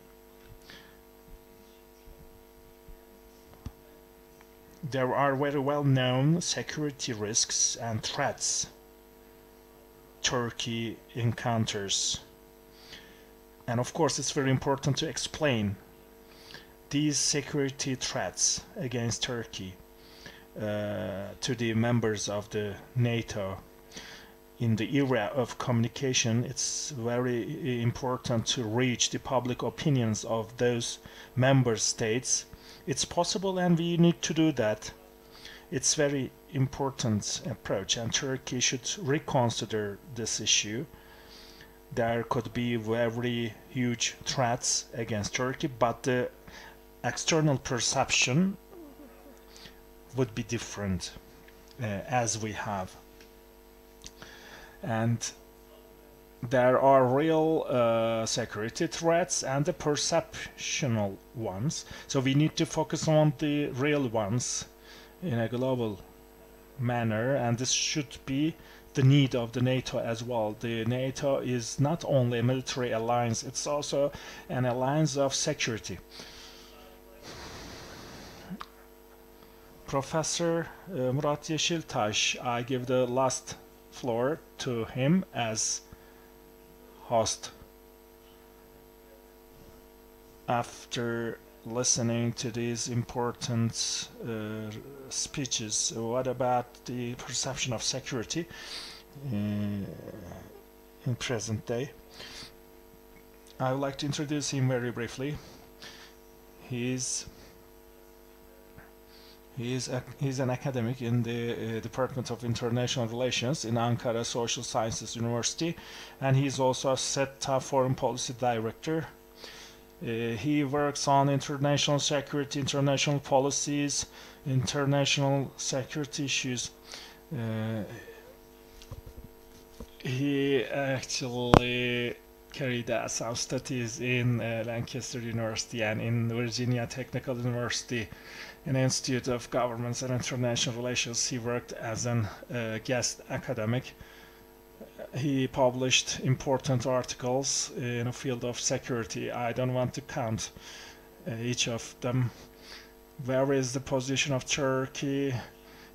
S1: There are very well-known security risks and threats Turkey encounters, and of course it's very important to explain these security threats against Turkey to the members of the NATO. In the era of communication, it's very important to reach the public opinions of those member states. It's possible, and we need to do that. It's very important approach, and Turkey should reconsider this issue. There could be very huge threats against Turkey, but the external perception would be different as we have, and there are real security threats and the perceptional ones, so we need to focus on the real ones in a global manner, and this should be the need of the NATO as well. The NATO is not only a military alliance, it's also an alliance of security. Professor Murat Yeşiltaş, I give the last floor to him as host. After listening to these important speeches, what about the perception of security in present day? I would like to introduce him very briefly. He's an academic in the Department of International Relations in Ankara Social Sciences University, and he's also a SETA Foreign Policy Director. He works on international security, international policies, international security issues. Uh, he actually carried out some studies in Lancaster University and in Virginia Technical University, an Institute of Governments and International Relations. He worked as an guest academic. He published important articles in the field of security. I don't want to count each of them. Where is the position of Turkey?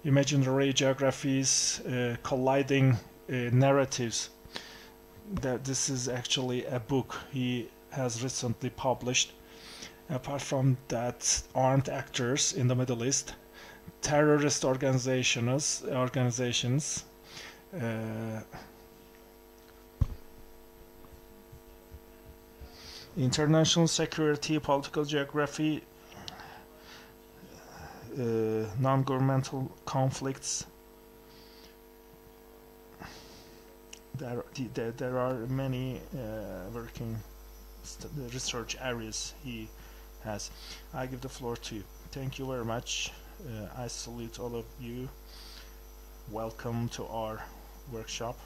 S1: Imaginary geographies, colliding narratives. This is actually a book he has recently published. Apart from that, armed actors in the Middle East, terrorist organizations, international security, political geography, non-governmental conflicts. There are many working research areas he has. I give the floor to you. Thank you very much. I salute all of you. Welcome to our workshop.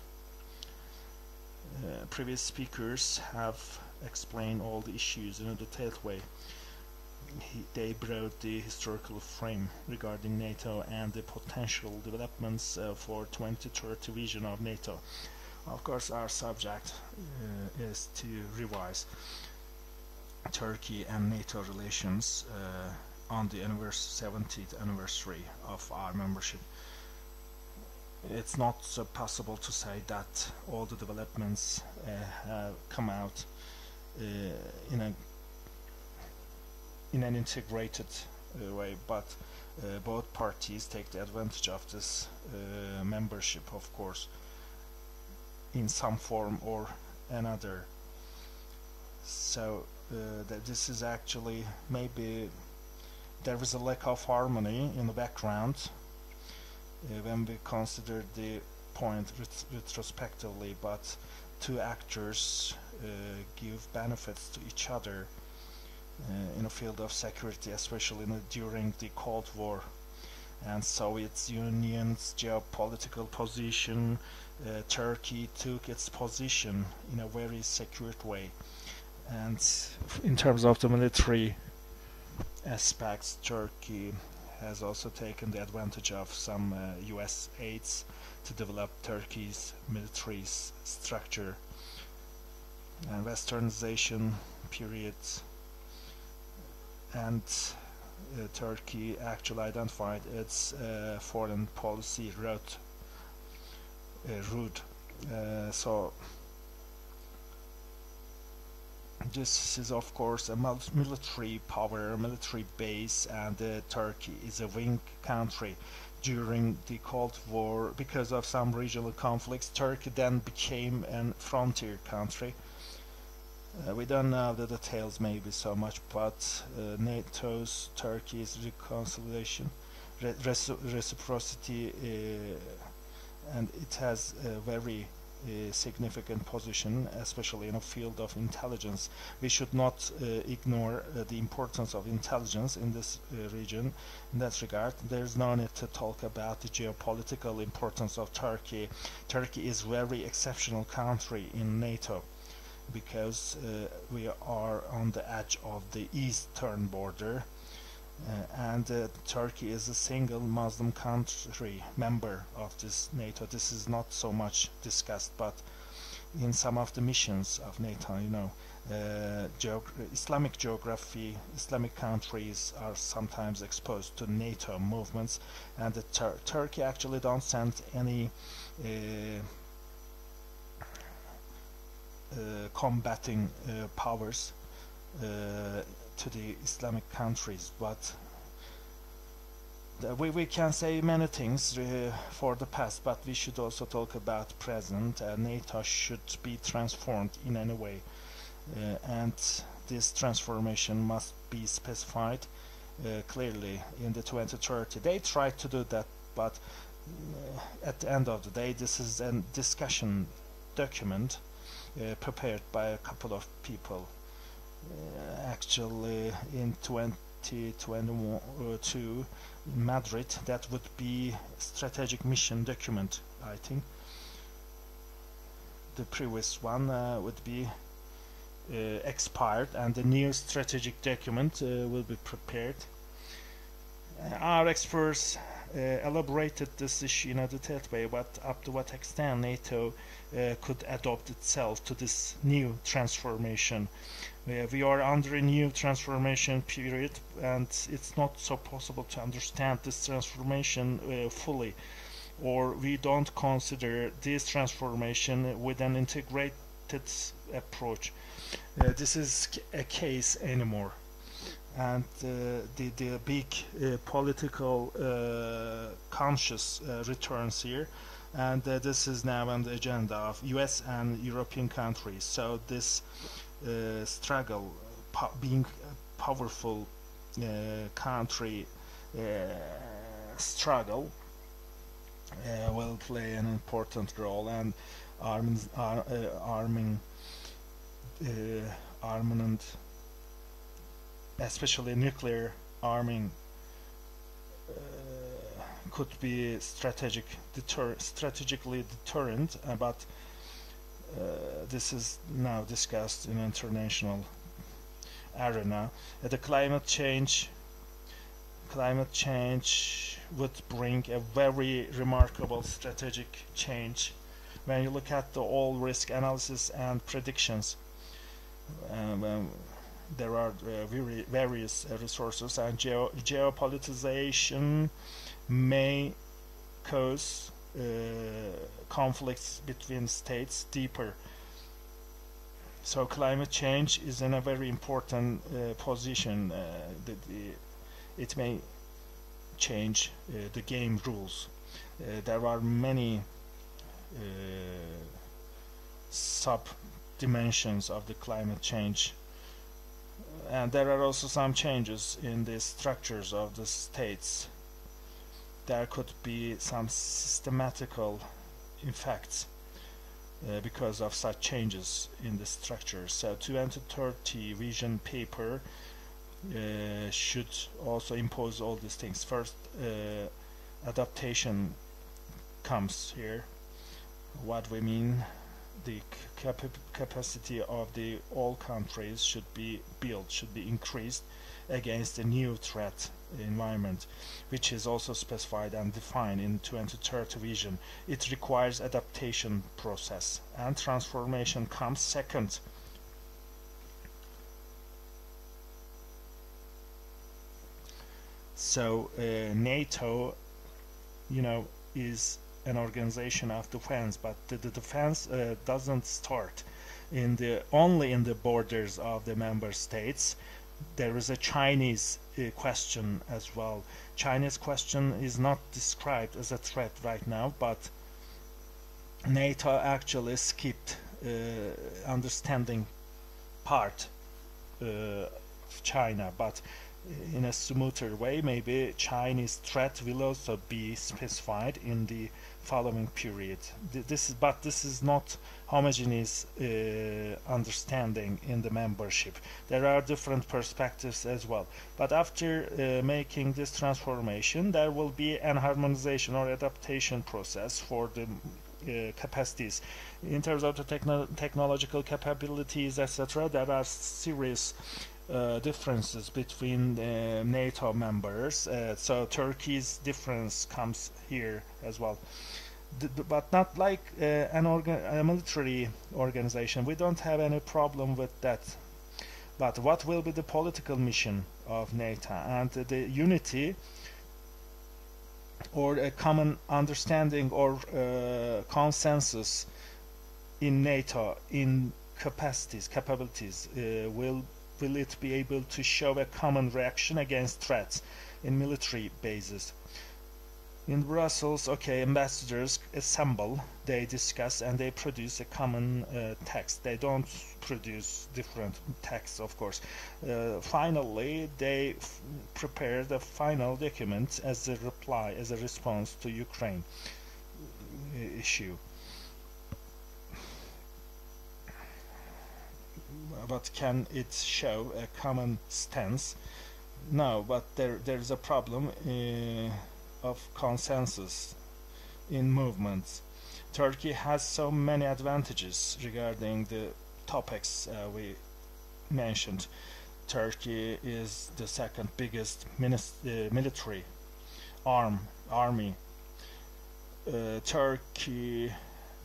S1: Previous speakers have explained all the issues in a detailed way. They brought the historical frame regarding NATO and the potential developments for 2030 vision of NATO. Of course, our subject is to revise Turkey and NATO relations on the 70th anniversary of our membership. It's not possible to say that all the developments have come out in an integrated way, but both parties take the advantage of this membership, of course, in some form or another. So that this is actually, maybe there is a lack of harmony in the background when we consider the point retrospectively, but two actors give benefits to each other in the field of security, especially during the Cold War and Soviet Union's geopolitical position. Turkey took its position in a very secured way, and in terms of the military aspects, Turkey has also taken the advantage of some US aids to develop Turkey's military structure and westernization periods, and Turkey actually identified its foreign policy route. So this is of course a military power, military base, and Turkey is a wing country during the Cold War. Because of some regional conflicts, Turkey then became a frontier country. We don't know the details maybe so much, but NATO's Turkey's reconciliation, reciprocity, and it has a very significant position, especially in a field of intelligence. We should not ignore the importance of intelligence in this region. In that regard, there is no need to talk about the geopolitical importance of Turkey. Turkey is a very exceptional country in NATO, because we are on the edge of the eastern border, and Turkey is a single Muslim country member of this NATO. This is not so much discussed, but in some of the missions of NATO, you know, Islamic geography, Islamic countries are sometimes exposed to NATO movements, and Turkey actually don't send any combating powers to the Islamic countries, but we can say many things for the past, but we should also talk about present. NATO should be transformed in any way, and this transformation must be specified clearly in the 2030. They tried to do that, but at the end of the day, this is a discussion document prepared by a couple of people. Actually, in 2022 in Madrid. That would be strategic mission document, I think. The previous one would be expired, and the new strategic document will be prepared. Our experts elaborated this issue in a detailed way, but up to what extent NATO could adopt itself to this new transformation. We are under a new transformation period, and it's not so possible to understand this transformation fully, or we don't consider this transformation with an integrated approach. This is a case anymore, and the big political conscious returns here, and this is now on the agenda of US and European countries. So this struggle, being a powerful country struggle, will play an important role, and armament, especially nuclear arming, could be strategically deterrent, but this is now discussed in international arena. The climate change would bring a very remarkable strategic change when you look at the all risk analysis and predictions. There are various resources, and geopolitization may cause conflicts between states deeper. So climate change is in a very important position. It may change the game rules. There are many sub-dimensions of the climate change, and there are also some changes in the structures of the states. There could be some systematical effects because of such changes in the structure. So 2030 vision paper should also impose all these things. First, adaptation comes here. What we mean, the capacity of the all countries should be built, should be increased against the new threat environment, which is also specified and defined in 2030 vision. It requires adaptation process, and transformation comes second. So NATO, is an organization of defense, but the defense doesn't start only in the borders of the member states. There is a Chinese question as well. Chinese question is not described as a threat right now, but NATO actually skipped understanding part of China, but in a smoother way, maybe Chinese threat will also be specified in the following period. This is not homogeneous understanding in the membership. There are different perspectives as well. But after making this transformation, there will be an harmonization or adaptation process for the capacities. In terms of the technological capabilities, etc., there are serious differences between NATO members, so Turkey's difference comes here as well, but not like a military organization. We don't have any problem with that. But what will be the political mission of NATO, and the unity or a common understanding or consensus in NATO in capabilities, will it be able to show a common reaction against threats in military bases? In Brussels, ambassadors assemble, they discuss, and they produce a common text. They don't produce different texts, of course. Finally, they prepare the final document as a reply, as a response to Ukraine issue. But can it show a common stance No, but there's a problem of consensus in movements. Turkey has so many advantages regarding the topics we mentioned. Turkey is the second biggest military army. Turkey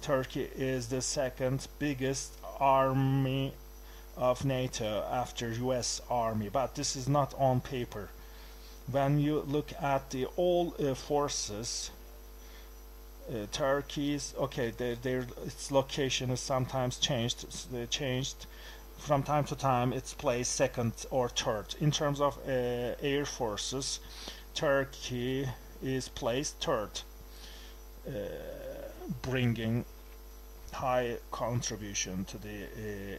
S1: is the second biggest army of NATO after US Army, but this is not on paper. When you look at the all forces, Turkey's its location is sometimes changed from time to time. It's placed second or third in terms of air forces. Turkey is placed third, bringing high contribution to the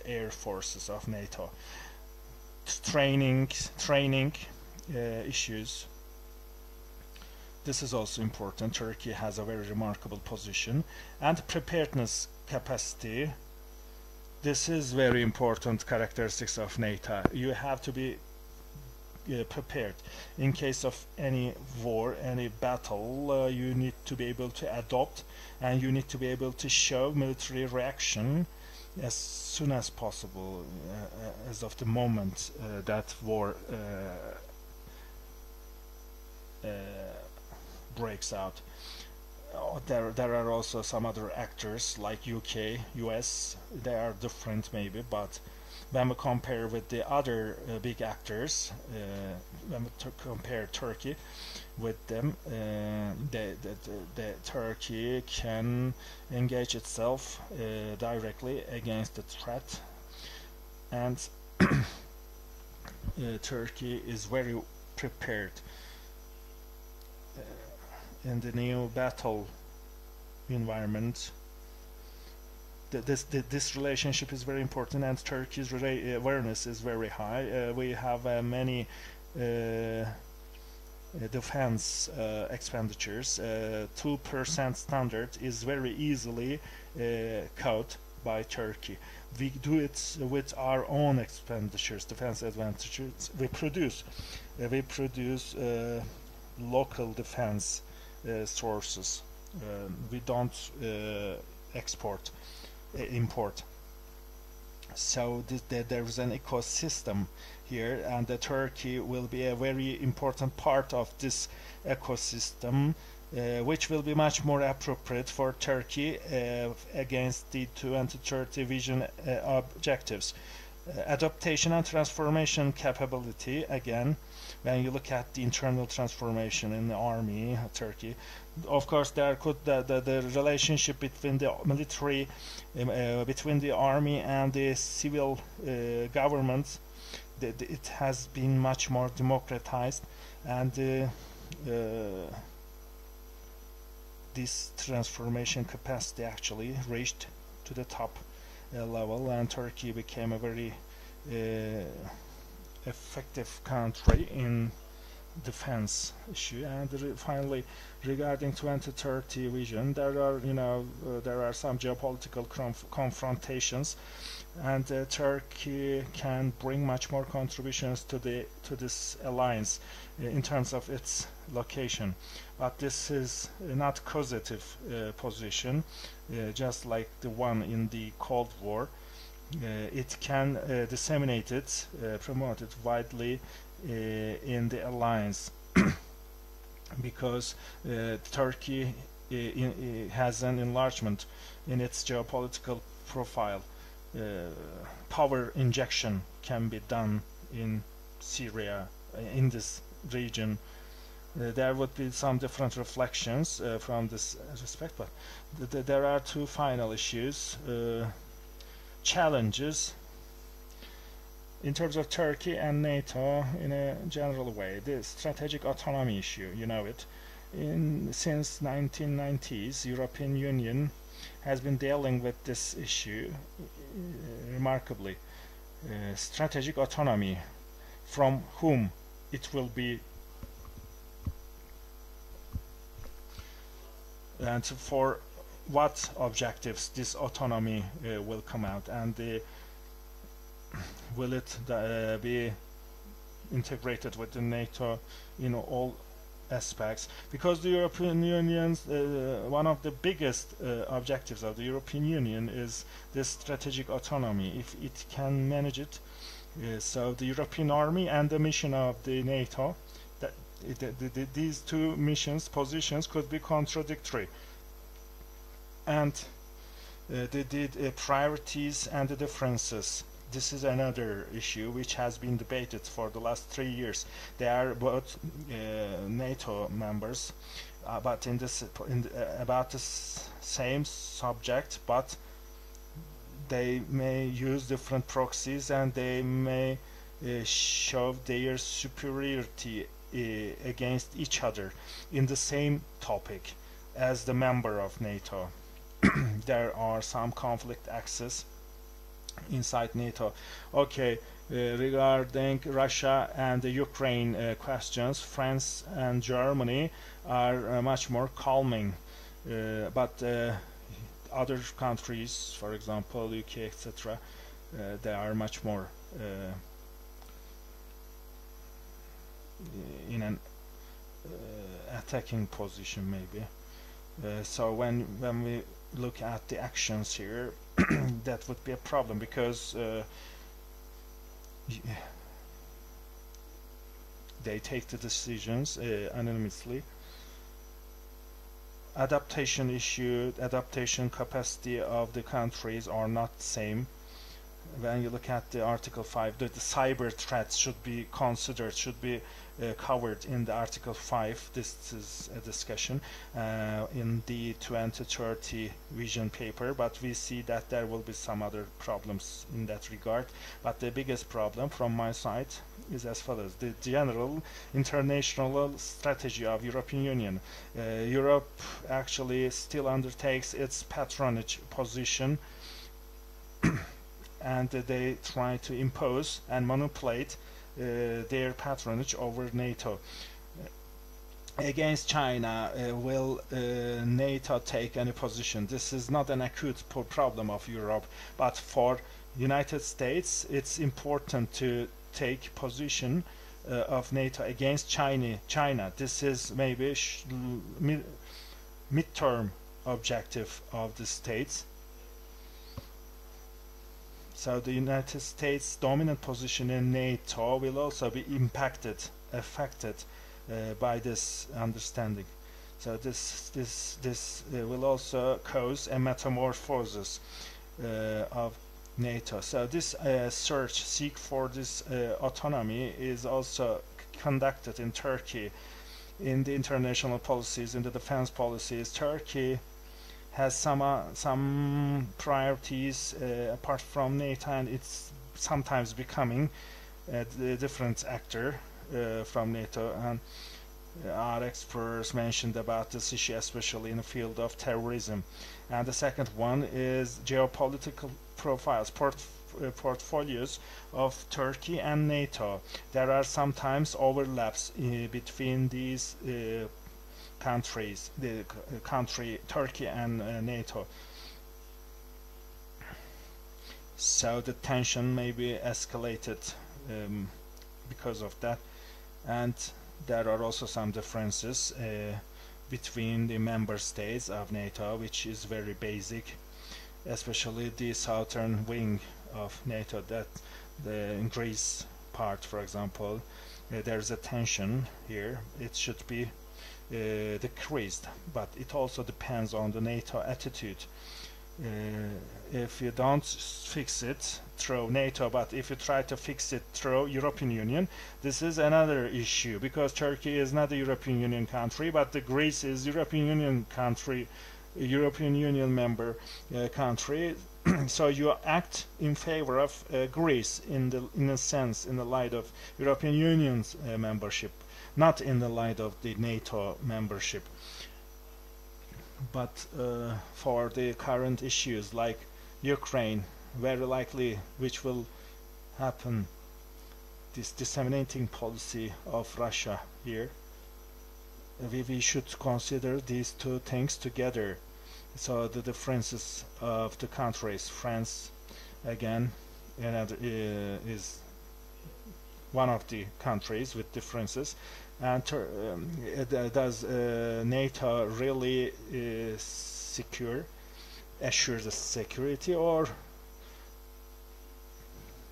S1: air forces of NATO. Training issues. This is also important. Turkey has a very remarkable position, and preparedness capacity. This is very important characteristics of NATO. You have to be prepared in case of any war, any battle. You need to be able to adopt, and you need to be able to show military reaction as soon as possible, as of the moment that war breaks out. There are also some other actors like UK, US. They are different maybe, but when we compare with the other big actors, when we compare Turkey with them, the Turkey can engage itself directly against the threat, and Turkey is very prepared in the new battle environment. This relationship is very important, and Turkey's awareness is very high. We have many defense expenditures. 2% standard is very easily caught by Turkey. We do it with our own expenditures, defense expenditures. We produce local defense sources. We don't import. So there is an ecosystem here, and Turkey will be a very important part of this ecosystem, which will be much more appropriate for Turkey against the 2030 vision objectives. Adaptation and transformation capability, again, when you look at the internal transformation in the army, Turkey, of course there could the relationship between the military, between the army and the civil government, it has been much more democratized, and this transformation capacity actually reached to the top level, and Turkey became a very effective country in defense issue. And finally, regarding 2030 vision, there are some geopolitical confrontations, and Turkey can bring much more contributions to this alliance in terms of its location. But this is not causative position, just like the one in the Cold War. It can disseminate it, promote it widely in the alliance, because Turkey has an enlargement in its geopolitical profile. Power injection can be done in Syria, in this region. There would be some different reflections from this respect, but there are two final issues. Challenges in terms of Turkey and NATO in a general way. The strategic autonomy issue, you know it. Since 1990s, European Union has been dealing with this issue remarkably. Strategic autonomy, from whom it will be, and for what objectives this autonomy will come out, and will it be integrated with the NATO in all aspects, because the European Union's one of the biggest objectives of the European Union is this strategic autonomy. If it can manage it, so the European Army and the mission of the NATO, that these two positions could be contradictory, and the priorities and the differences. This is another issue which has been debated for the last 3 years. They are both NATO members, but about the same subject, but they may use different proxies, and they may show their superiority against each other in the same topic as the member of NATO. There are some conflict axes inside NATO. Okay, regarding Russia and the Ukraine questions, France and Germany are much more calming, but other countries, for example UK, etc., they are much more in an attacking position, maybe. So when we look at the actions here, that would be a problem, because they take the decisions anonymously. Adaptation capacity of the countries are not the same. When you look at the Article 5, the cyber threats should be considered, should be covered in the Article 5. This is a discussion in the 2030 vision paper, but we see that there will be some other problems in that regard. But the biggest problem from my side is as follows: the general international strategy of European Union. Europe actually still undertakes its patronage position and they try to impose and manipulate their patronage over NATO. Against China, will NATO take any position? This is not an acute problem of Europe, but for United States it's important to take position of NATO against China. This is maybe mid-term objective of the states. So the United States' dominant position in NATO will also be affected by this understanding. So this will also cause a metamorphosis of NATO. So this seek for this autonomy is also conducted in Turkey. In the international policies, in the defense policies, Turkey has some priorities apart from NATO, and it's sometimes becoming a different actor from NATO. And our experts mentioned about this issue, especially in the field of terrorism. And the second one is geopolitical profiles, portfolios of Turkey and NATO. There are sometimes overlaps between these countries, Turkey and NATO. So the tension may be escalated because of that, and there are also some differences between the member states of NATO, which is very basic, especially the southern wing of NATO, that the Greece part, for example. There's a tension here. It should be decreased, but it also depends on the NATO attitude. If you don't fix it through NATO, but if you try to fix it through European Union, this is another issue, because Turkey is not a European Union country, but the Greece is European Union country, European Union member country. So you act in favor of Greece in a sense, in the light of European Union's membership, not in the light of the NATO membership. But for the current issues like Ukraine, very likely which will happen, this disseminating policy of Russia here, we should consider these two things together. So the differences of the countries, France again is one of the countries with differences. And does NATO really assure the security, or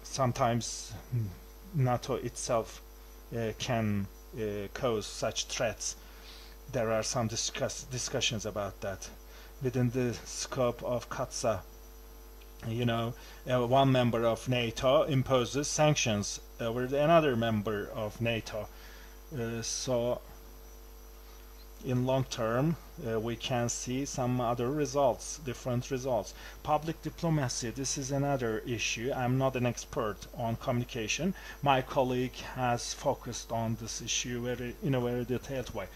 S1: sometimes NATO itself can cause such threats? There are some discussions about that within the scope of CATSA. You know, one member of NATO imposes sanctions over another member of NATO. So in long term we can see some other results, different results. Public diplomacy, this is another issue. I'm not an expert on communication. My colleague has focused on this issue in a very detailed way.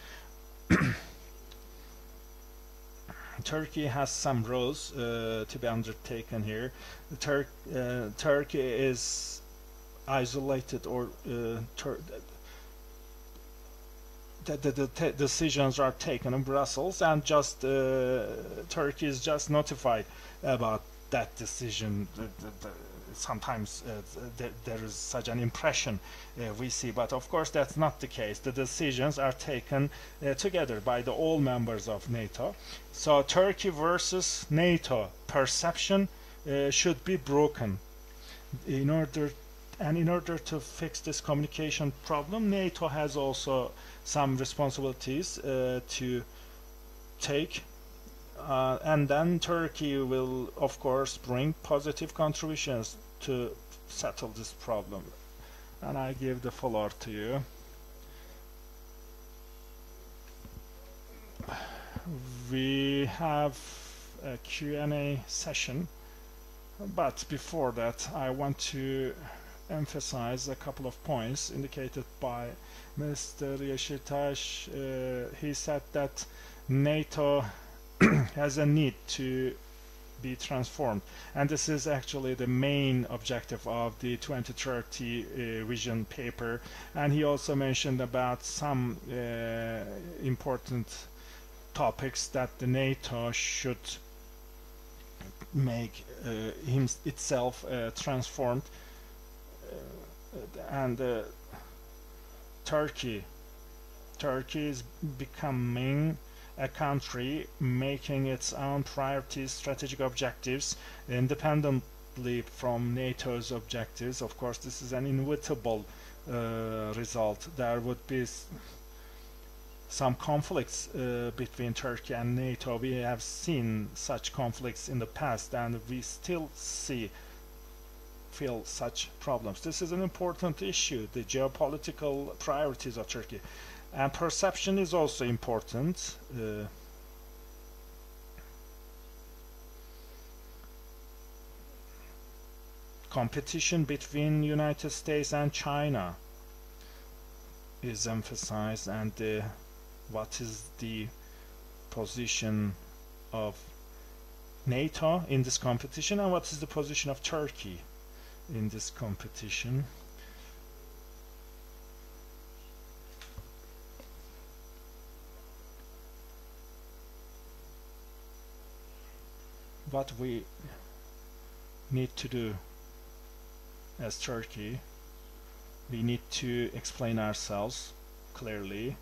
S1: Turkey has some roles to be undertaken here. Turkey is isolated, or the decisions are taken in Brussels, and just Turkey is just notified about that decision. Sometimes there is such an impression we see, but of course that's not the case. The decisions are taken together by all members of NATO. So Turkey versus NATO perception should be broken. In order to fix this communication problem, NATO has also some responsibilities to take, and then Turkey will of course bring positive contributions to settle this problem. And I give the floor to you. We have a Q&A session, but before that I want to emphasize a couple of points indicated by Mr. Yeşiltaş. He said that NATO has a need to be transformed, and this is actually the main objective of the 2030 vision paper. And he also mentioned about some important topics that the NATO should make itself transformed, and Turkey is becoming a country making its own priorities, strategic objectives, independently from NATO's objectives. Of course, this is an inevitable result. There would be some conflicts between Turkey and NATO. We have seen such conflicts in the past, and we still feel such problems. This is an important issue, the geopolitical priorities of Turkey. And perception is also important. Competition between United States and China is emphasized, and what is the position of NATO in this competition, and what is the position of Turkey in this competition. What we need to do as Turkey, we need to explain ourselves clearly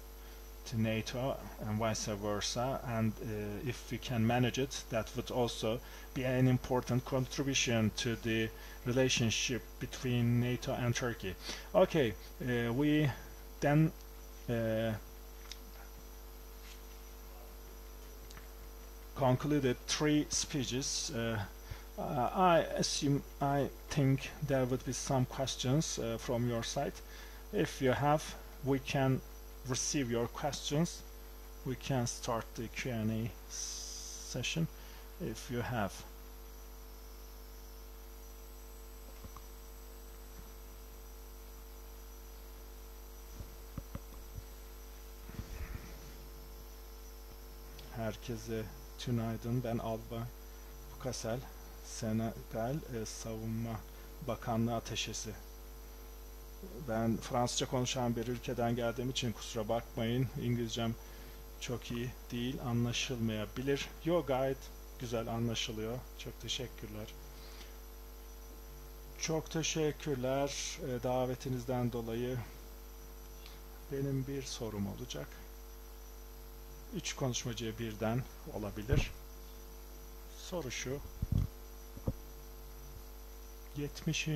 S1: to NATO and vice versa, and if we can manage it, that would also be an important contribution to the relationship between NATO and Turkey. Okay, we then concluded 3 speeches. I think there would be some questions from your side. If you have, we can receive your questions. We can start the Q&A session if you have. Herkese tünaydın. Ben Albay Bukasel, Senegal Savunma Bakanlığı Ateşesi. Ben Fransızca konuşan bir ülkeden geldiğim için kusura bakmayın. İngilizcem çok iyi değil, anlaşılmayabilir. Yo, gayet güzel anlaşılıyor. Çok teşekkürler. Çok teşekkürler davetinizden dolayı. Benim bir sorum olacak. 3 konuşmacıya birden olabilir. Soru şu. 70.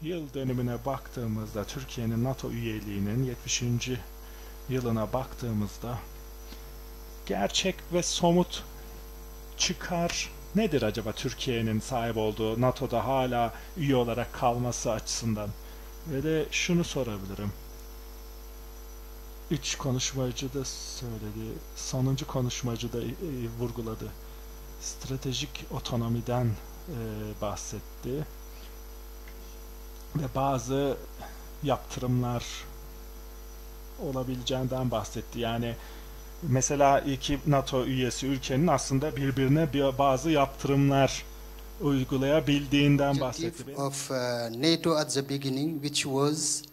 S1: yıl dönümüne baktığımızda, Türkiye'nin NATO üyeliğinin 70. yılına baktığımızda gerçek ve somut çıkar nedir acaba Türkiye'nin sahip olduğu NATO'da hala üye olarak kalması açısından? Ve de şunu sorabilirim. 3 konuşmacı da söyledi, sonuncu konuşmacı da vurguladı. Stratejik otonomiden bahsetti ve bazı yaptırımlar olabileceğinden bahsetti. Yani mesela iki NATO üyesi ülkenin aslında birbirine bazı yaptırımlar uygulayabildiğinden bahsetti.
S3: Of NATO at the beginning, which was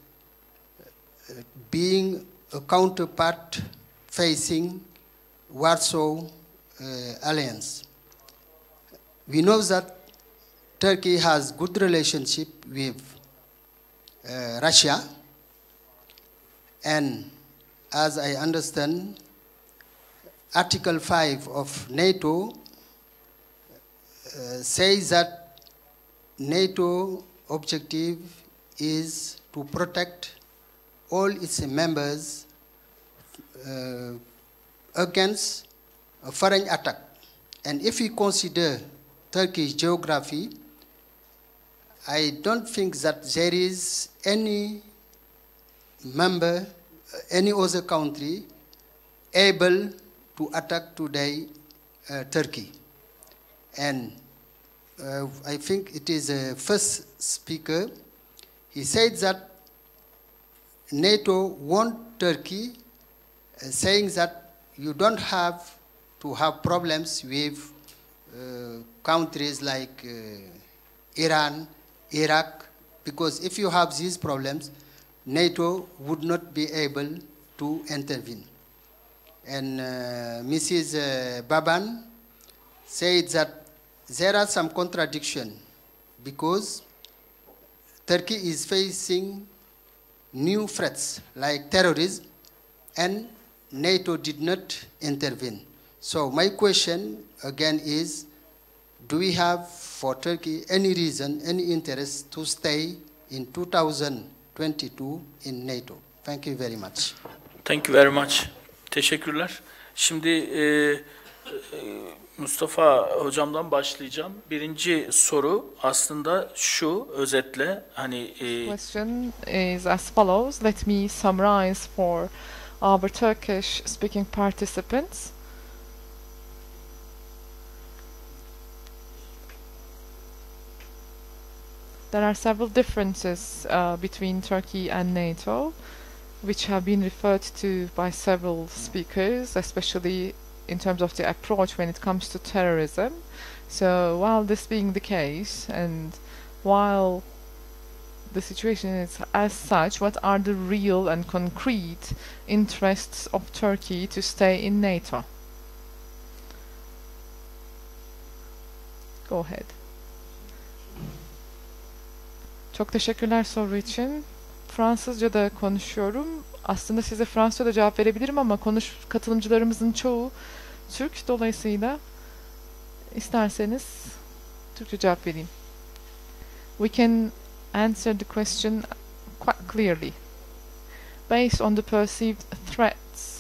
S3: being a counterpart facing Warsaw Alliance. We know that Turkey has good relationship with Russia, and as I understand, Article 5 of NATO says that NATO objective is to protect all its members against a foreign attack. And if we consider Turkey's geography, I don't think that there is any member, any other country able to attack today Turkey. And I think it is the first speaker. He said that NATO want Turkey, saying that you don't have to have problems with countries like Iran, Iraq, because if you have these problems, NATO would not be able to intervene. And Mrs. Baban said that there are some contradictions because Turkey is facing new threats like terrorism, and NATO did not intervene. So my question again is, do we have for Turkey any reason, any interest to stay in 2022 in NATO? Thank you very much.
S4: Thank you very much. Teşekkürler. Şimdi Mustafa hocamdan başlayacağım. Birinci soru aslında şu, özetle hani
S2: Question is as follows. Let me summarize for our Turkish speaking participants. There are several differences between Turkey and NATO, which have been referred to by several speakers, especially in terms of the approach when it comes to terrorism. So while this being the case, and while the situation is as such, what are the real and concrete interests of Turkey to stay in NATO? Go ahead. Çok teşekkürler soru için. Fransızca'da konuşuyorum. Aslında size Fransızca'da cevap verebilirim ama katılımcılarımızın çoğu Türk. Dolayısıyla isterseniz Türkçe cevap vereyim. We can answer the question quite clearly. Based on the perceived threats,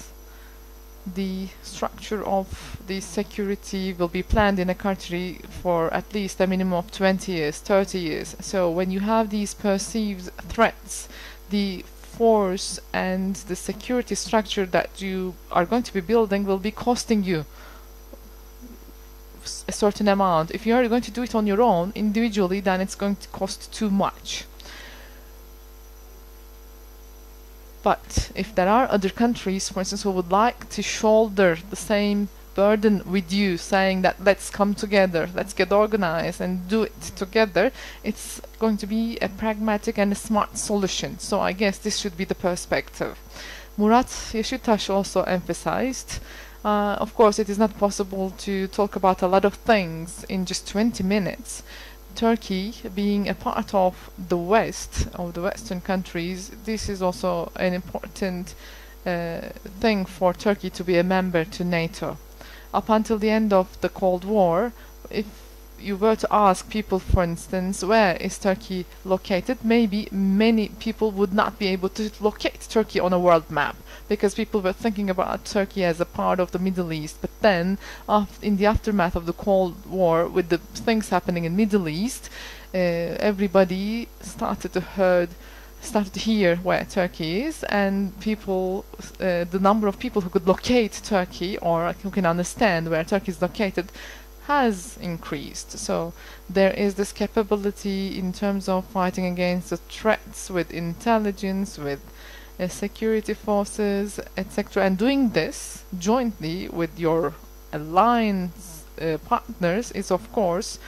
S2: the structure of the security will be planned in a country for at least a minimum of 20 years, 30 years. So when you have these perceived threats, the force and the security structure that you are going to be building will be costing you a certain amount. If you are going to do it on your own, individually, then it's going to cost too much. But if there are other countries, for instance, who would like to shoulder the same burden with you, saying that let's come together, let's get organized and do it together, it's going to be a pragmatic and a smart solution. So I guess this should be the perspective. Murat Yeşiltaş also emphasized, of course it is not possible to talk about a lot of things in just 20 minutes, Turkey being a part of the West, of the Western countries, this is also an important thing for Turkey to be a member to NATO. Up until the end of the Cold War, if you were to ask people, for instance, where is Turkey located, maybe many people would not be able to locate Turkey on a world map, because people were thinking about Turkey as a part of the Middle East. But then, in the aftermath of the Cold War, with the things happening in Middle East, everybody started to hear where Turkey is, and people, the number of people who could locate Turkey or who can understand where Turkey is located has increased. So there is this capability in terms of fighting against the threats with intelligence, with security forces, etc., and doing this jointly with your alliance partners is of course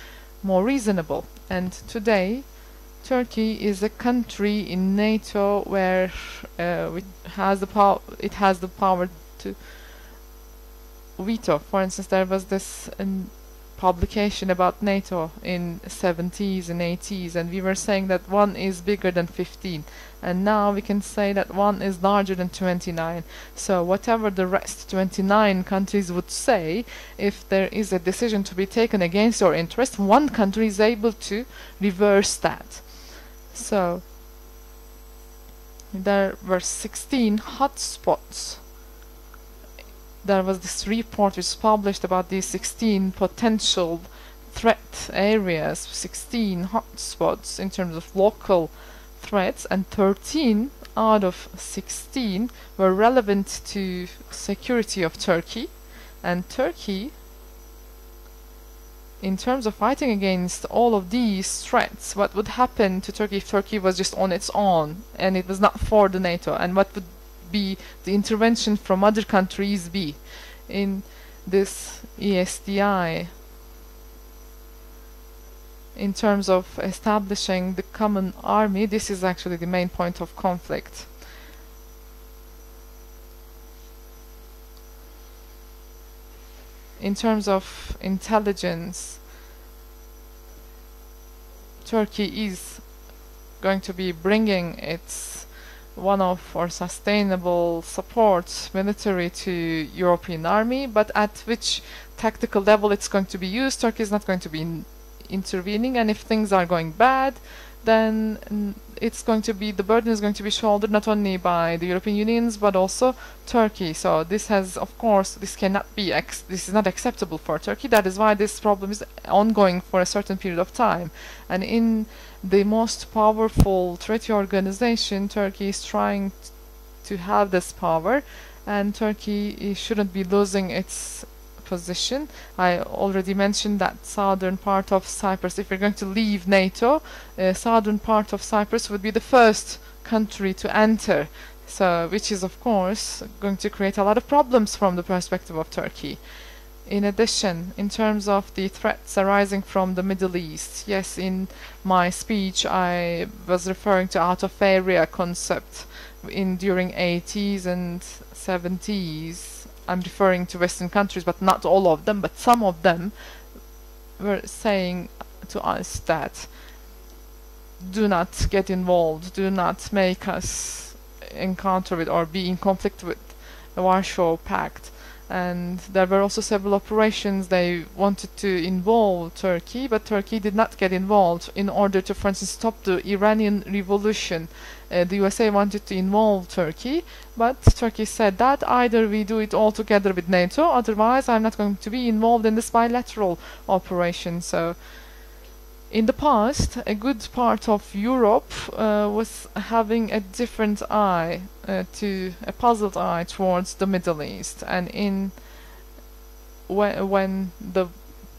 S2: more reasonable. And today Turkey is a country in NATO where it has the power to veto. For instance, there was this publication about NATO in 70s and 80s, and we were saying that 1 is bigger than 15, and now we can say that 1 is larger than 29. So whatever the rest 29 countries would say, if there is a decision to be taken against your interest, one country is able to reverse that. So there were 16 hotspots. There was this report which was published about these 16 potential threat areas, 16 hotspots in terms of local threats, and 13 out of 16 were relevant to security of Turkey. And Turkey, in terms of fighting against all of these threats, what would happen to Turkey if Turkey was just on its own and it was not for the NATO, and what would be the intervention from other countries be in this ESDI in terms of establishing the common army? This is actually the main point of conflict. In terms of intelligence, Turkey is going to be bringing its one-off or sustainable support military to European army, but at which tactical level it's going to be used, Turkey is not going to be intervening, and if things are going bad, then it's going to be, the burden is going to be shouldered not only by the European Unions but also Turkey. So this has, of course, this cannot be, this is not acceptable for Turkey. That is why this problem is ongoing for a certain period of time. And in the most powerful treaty organization, Turkey is trying to have this power, and Turkey shouldn't be losing its position. I already mentioned that southern part of Cyprus, if we're going to leave NATO, southern part of Cyprus would be the first country to enter, so which is of course going to create a lot of problems from the perspective of Turkey. In addition, in terms of the threats arising from the Middle East, yes, in my speech I was referring to out-of-area concept during 80s and 70s. I'm referring to Western countries, but not all of them, but some of them were saying to us that do not get involved, do not make us encounter with or be in conflict with the Warsaw Pact. And there were also several operations they wanted to involve Turkey, but Turkey did not get involved in order to, for instance, stop the Iranian revolution. The USA wanted to involve Turkey, but Turkey said that either we do it all together with NATO, otherwise I'm not going to be involved in this bilateral operation. So in the past, a good part of Europe was having a different eye, a puzzled eye towards the Middle East, and when the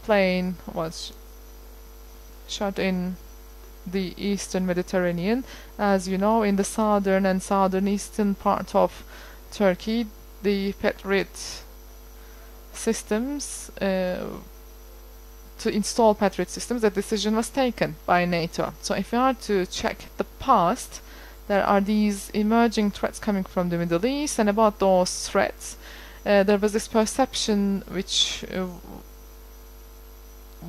S2: plane was shot in the eastern Mediterranean, as you know, in the southern and southeastern part of Turkey, the Patriot systems, to install Patriot systems, the decision was taken by NATO. So if we are to check the past, there are these emerging threats coming from the Middle East, and about those threats, there was this perception which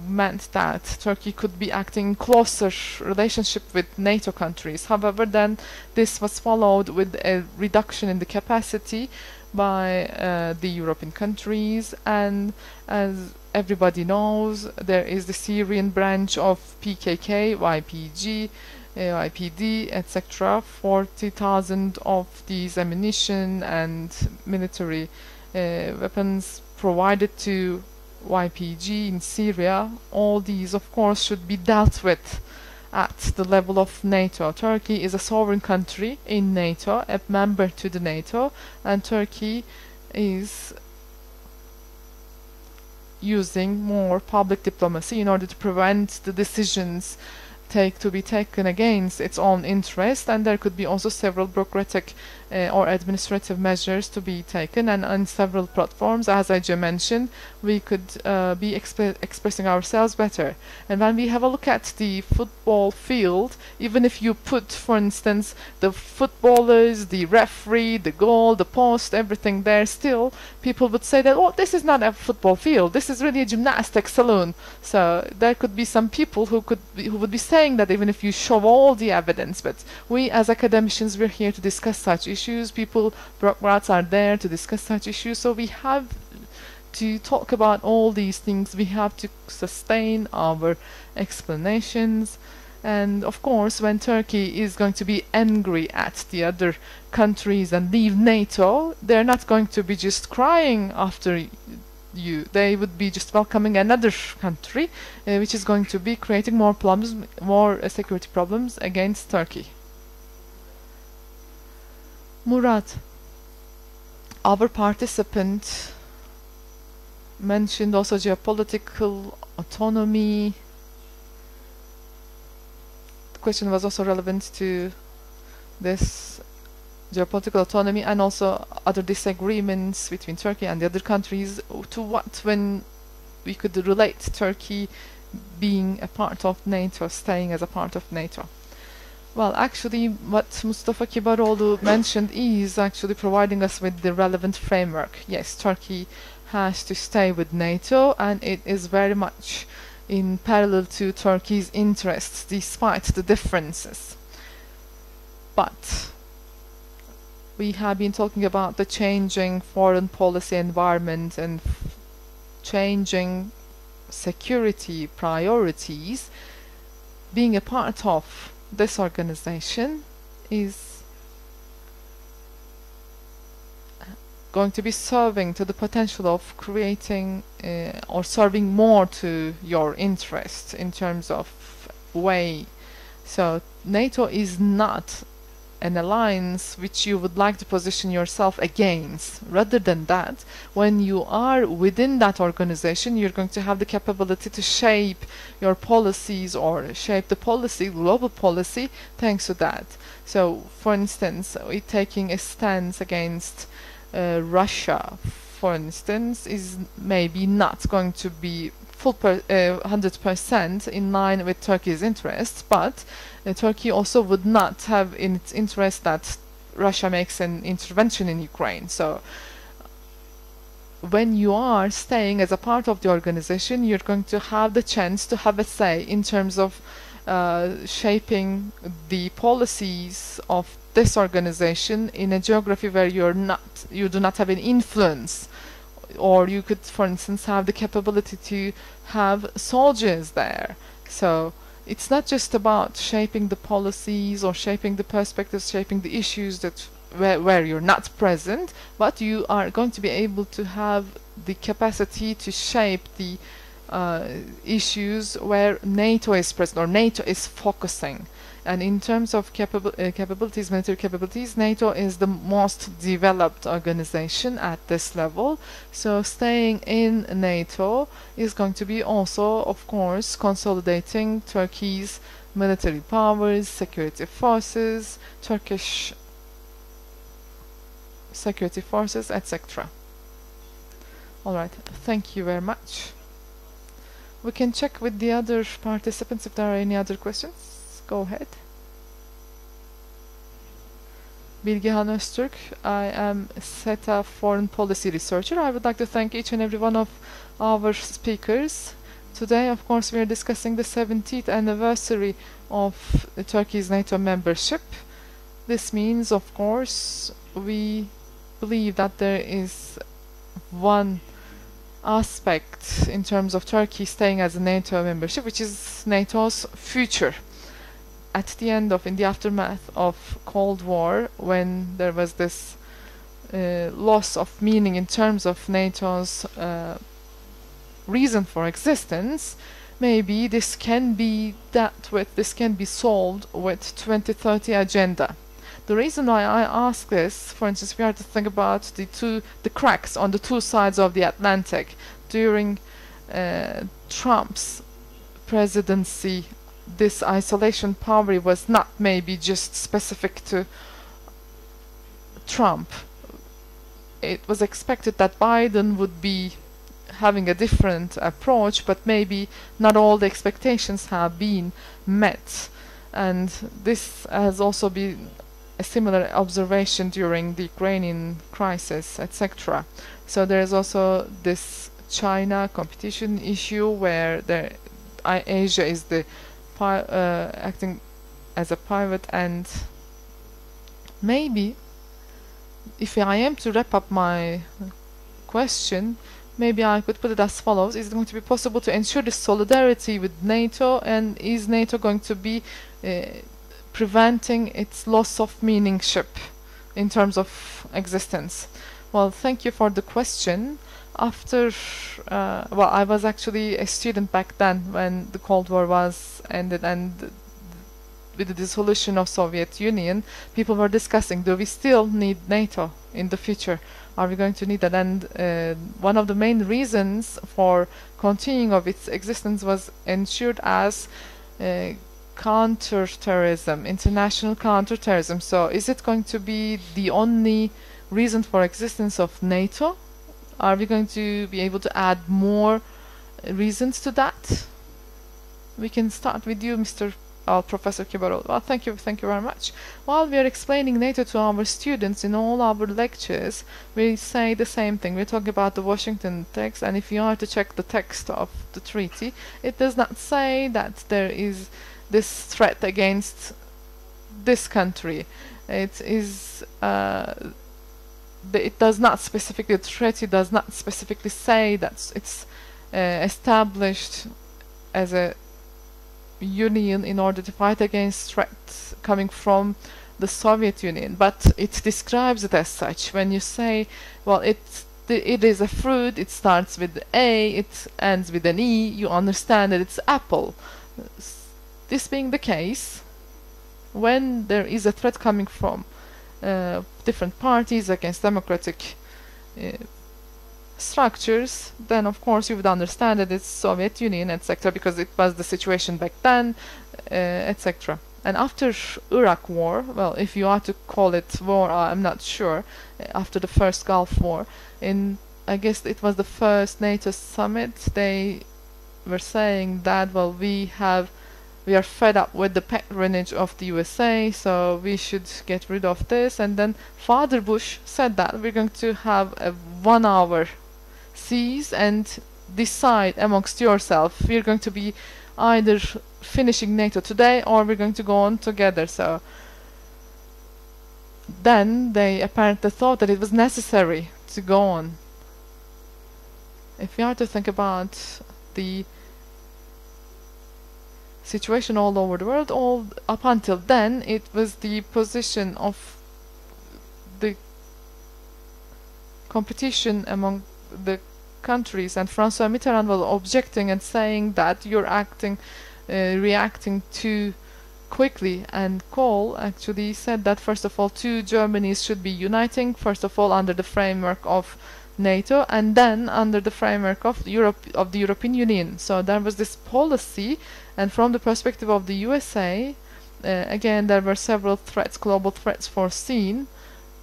S2: meant that Turkey could be acting in closer relationship with NATO countries. However, then this was followed with a reduction in the capacity by the European countries, and as everybody knows, there is the Syrian branch of PKK, YPG, YPD, etc. 40,000 of these ammunition and military weapons provided to YPG in Syria. All these, of course, should be dealt with at the level of NATO. Turkey is a sovereign country in NATO, a member to the NATO, and Turkey is using more public diplomacy in order to prevent the decisions to be taken against its own interest, and there could be also several bureaucratic or administrative measures to be taken, and on several platforms, as I just mentioned, we could be expressing ourselves better. And when we have a look at the football field, even if you put, for instance, the footballers, the referee, the goal, the post, everything there, still people would say that, oh, this is not a football field, this is really a gymnastic saloon. So there could be some people who would be saying that, even if you show all the evidence. But we as academicians, we're here to discuss such issues. People, bureaucrats, are there to discuss such issues. So we have to talk about all these things. We have to sustain our explanations. And of course, when Turkey is going to be angry at the other countries and leave NATO, they're not going to be just crying after you. They would be just welcoming another country, which is going to be creating more problems, more security problems against Turkey. Murat, our participant, mentioned also geopolitical autonomy. The question was also relevant to this geopolitical autonomy and also other disagreements between Turkey and the other countries. To what, when we could relate Turkey being a part of NATO, staying as a part of NATO? Well, actually, what Mustafa Kibaroğlu mentioned is actually providing us with the relevant framework. Yes, Turkey has to stay with NATO, and it is very much in parallel to Turkey's interests, despite the differences. But we have been talking about the changing foreign policy environment and changing security priorities. Being a part of this organization is going to be serving to the potential of creating or serving more to your interest in terms of way. So NATO is not an alliance which you would like to position yourself against. Rather than that, when you are within that organization, you're going to have the capability to shape your policies or shape the policy, global policy, thanks to that. So, for instance, taking a stance against Russia, for instance, is maybe not going to be 100% in line with Turkey's interests, but Turkey also would not have in its interest that Russia makes an intervention in Ukraine. So when you are staying as a part of the organization, you're going to have the chance to have a say in terms of shaping the policies of this organization in a geography where you do not have an influence. Or you could, for instance, have the capability to have soldiers there. So it's not just about shaping the policies or shaping the perspectives, shaping the issues that where you're not present, but you are going to be able to have the capacity to shape the issues where NATO is present or NATO is focusing. And in terms of capabilities, military capabilities, NATO is the most developed organization at this level. So staying in NATO is going to be also, of course, consolidating Turkey's military powers, security forces, Turkish security forces, etc. Alright, thank you very much. We can check with the other participants if there are any other questions. Go ahead. Bilgehan Öztürk, I am SETA Foreign Policy Researcher. I would like to thank each and every one of our speakers. Today, of course, we are discussing the 70th anniversary of Turkey's NATO membership. This means, of course, we believe that there is one aspect in terms of Turkey staying as a NATO membership, which is NATO's future. At the end of, in the aftermath of Cold War, when there was this loss of meaning in terms of NATO's reason for existence, maybe this can be this can be solved with 2030 agenda. The reason why I ask this, for instance, we have to think about the cracks on the two sides of the Atlantic during Trump's presidency. This isolation power was not maybe just specific to Trump. It was expected that Biden would be having a different approach, but maybe not all the expectations have been met. And this has also been a similar observation during the Ukrainian crisis, etc. So there is also this China competition issue where Asia is the acting as a pivot, and maybe if I am to wrap up my question, maybe I could put it as follows: is it going to be possible to ensure this solidarity with NATO, and is NATO going to be preventing its loss of meaningship in terms of existence? Well, thank you for the question. After, well, I was actually a student back then when the Cold War was ended, and with the dissolution of Soviet Union, people were discussing, do we still need NATO in the future? Are we going to need that? And one of the main reasons for continuing of its existence was ensured as counter-terrorism, international counter-terrorism. So is it going to be the only reason for existence of NATO? Are we going to be able to add more reasons to that? We can start with you, Professor Kibarol. Well, thank you very much. While we are explaining NATO to our students in all our lectures, we say the same thing. We're talking about the Washington text, and if you are to check the text of the treaty, it does not say that there is this threat against this country. It is it does not specifically, the treaty does not specifically say that it's established as a union in order to fight against threats coming from the Soviet Union, but it describes it as such. When you say, well, it is a fruit, it starts with A, it ends with an E, you understand that it's apple. This being the case, when there is a threat coming from different parties against democratic structures, then of course you would understand that it's Soviet Union, etc., because it was the situation back then, etc. And after Iraq War, well, if you are to call it war, I'm not sure, after the first Gulf War, I guess it was the first NATO summit, they were saying that, well, we are fed up with the patronage of the USA, so we should get rid of this. And then Father Bush said that we're going to have a 1 hour cease and decide amongst yourself. We're going to be either finishing NATO today or we're going to go on together. So then they apparently thought that it was necessary to go on. If we are to think about the situation all over the world, up until then, it was the position of the competition among the countries, and François Mitterrand was objecting and saying that you're reacting too quickly, and Kohl actually said that first of all two Germanys should be uniting, first of all under the framework of NATO and then under the framework of the European Union. So there was this policy, and from the perspective of the USA, again there were several threats, global threats foreseen,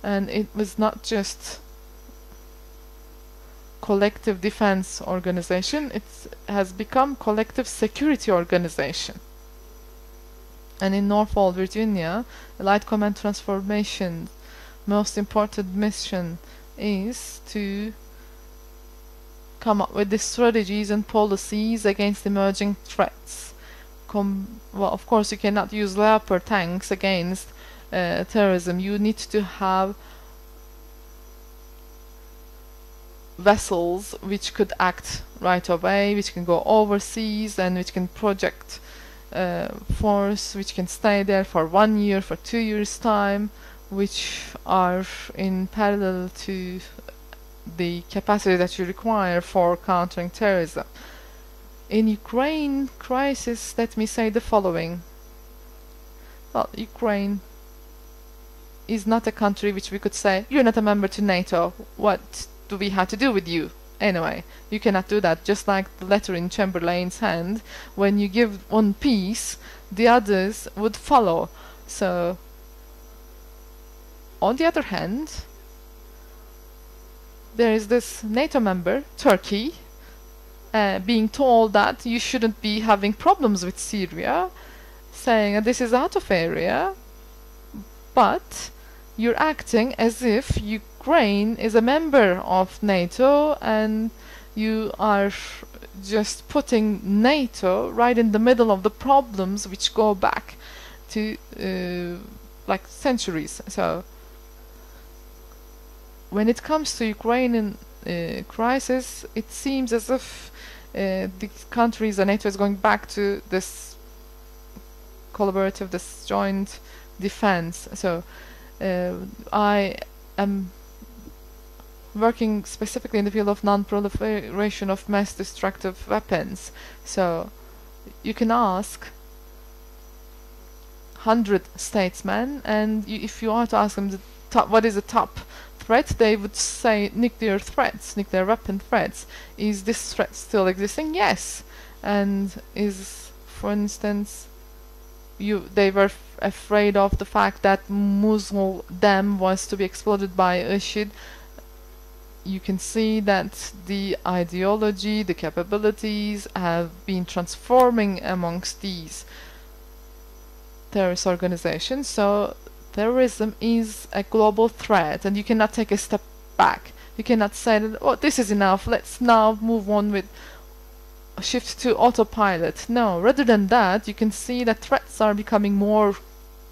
S2: and it was not just collective defense organization, it has become collective security organization. And in Norfolk, Virginia, Light Command Transformation's most important mission is to come up with the strategies and policies against emerging threats. Well, of course, you cannot use Leopard tanks against terrorism. You need to have vessels which could act right away, which can go overseas, and which can project force, which can stay there for 1 year, for 2 years' time, which are in parallel to the capacity that you require for countering terrorism. In Ukraine crisis, let me say the following. Well, Ukraine is not a country which we could say, you're not a member to NATO, what do we have to do with you? Anyway, you cannot do that. Just like the letter in Chamberlain's hand, when you give one piece, the others would follow. So, on the other hand, there is this NATO member, Turkey, being told that you shouldn't be having problems with Syria, saying that this is out of area, but you're acting as if Ukraine is a member of NATO, and you are just putting NATO right in the middle of the problems which go back to like centuries. So when it comes to Ukrainian crisis, it seems as if the countries and NATO is going back to this collaborative, this joint defense. So I am working specifically in the field of non-proliferation of mass destructive weapons. So you can ask 100 statesmen, and if you are to ask them what is the top threat, they would say nuclear threats, nuclear weapon threats. Is this threat still existing? Yes. And is, for instance, they were afraid of the fact that Mosul Dam was to be exploded by ISIL. You can see that the ideology, the capabilities have been transforming amongst these terrorist organizations. So terrorism is a global threat, and you cannot take a step back. You cannot say that, oh, this is enough, let's now move on with shift to autopilot. No, rather than that, you can see that threats are becoming more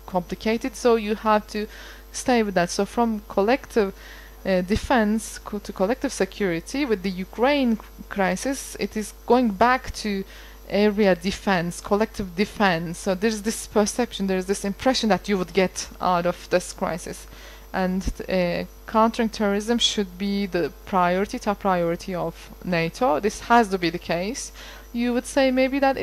S2: complicated, so you have to stay with that. So from collective defense to collective security, with the Ukraine crisis, it is going back to area defense, collective defense. So there's this perception, there's this impression that you would get out of this crisis. And countering terrorism should be the priority, top priority of NATO. This has to be the case. You would say maybe that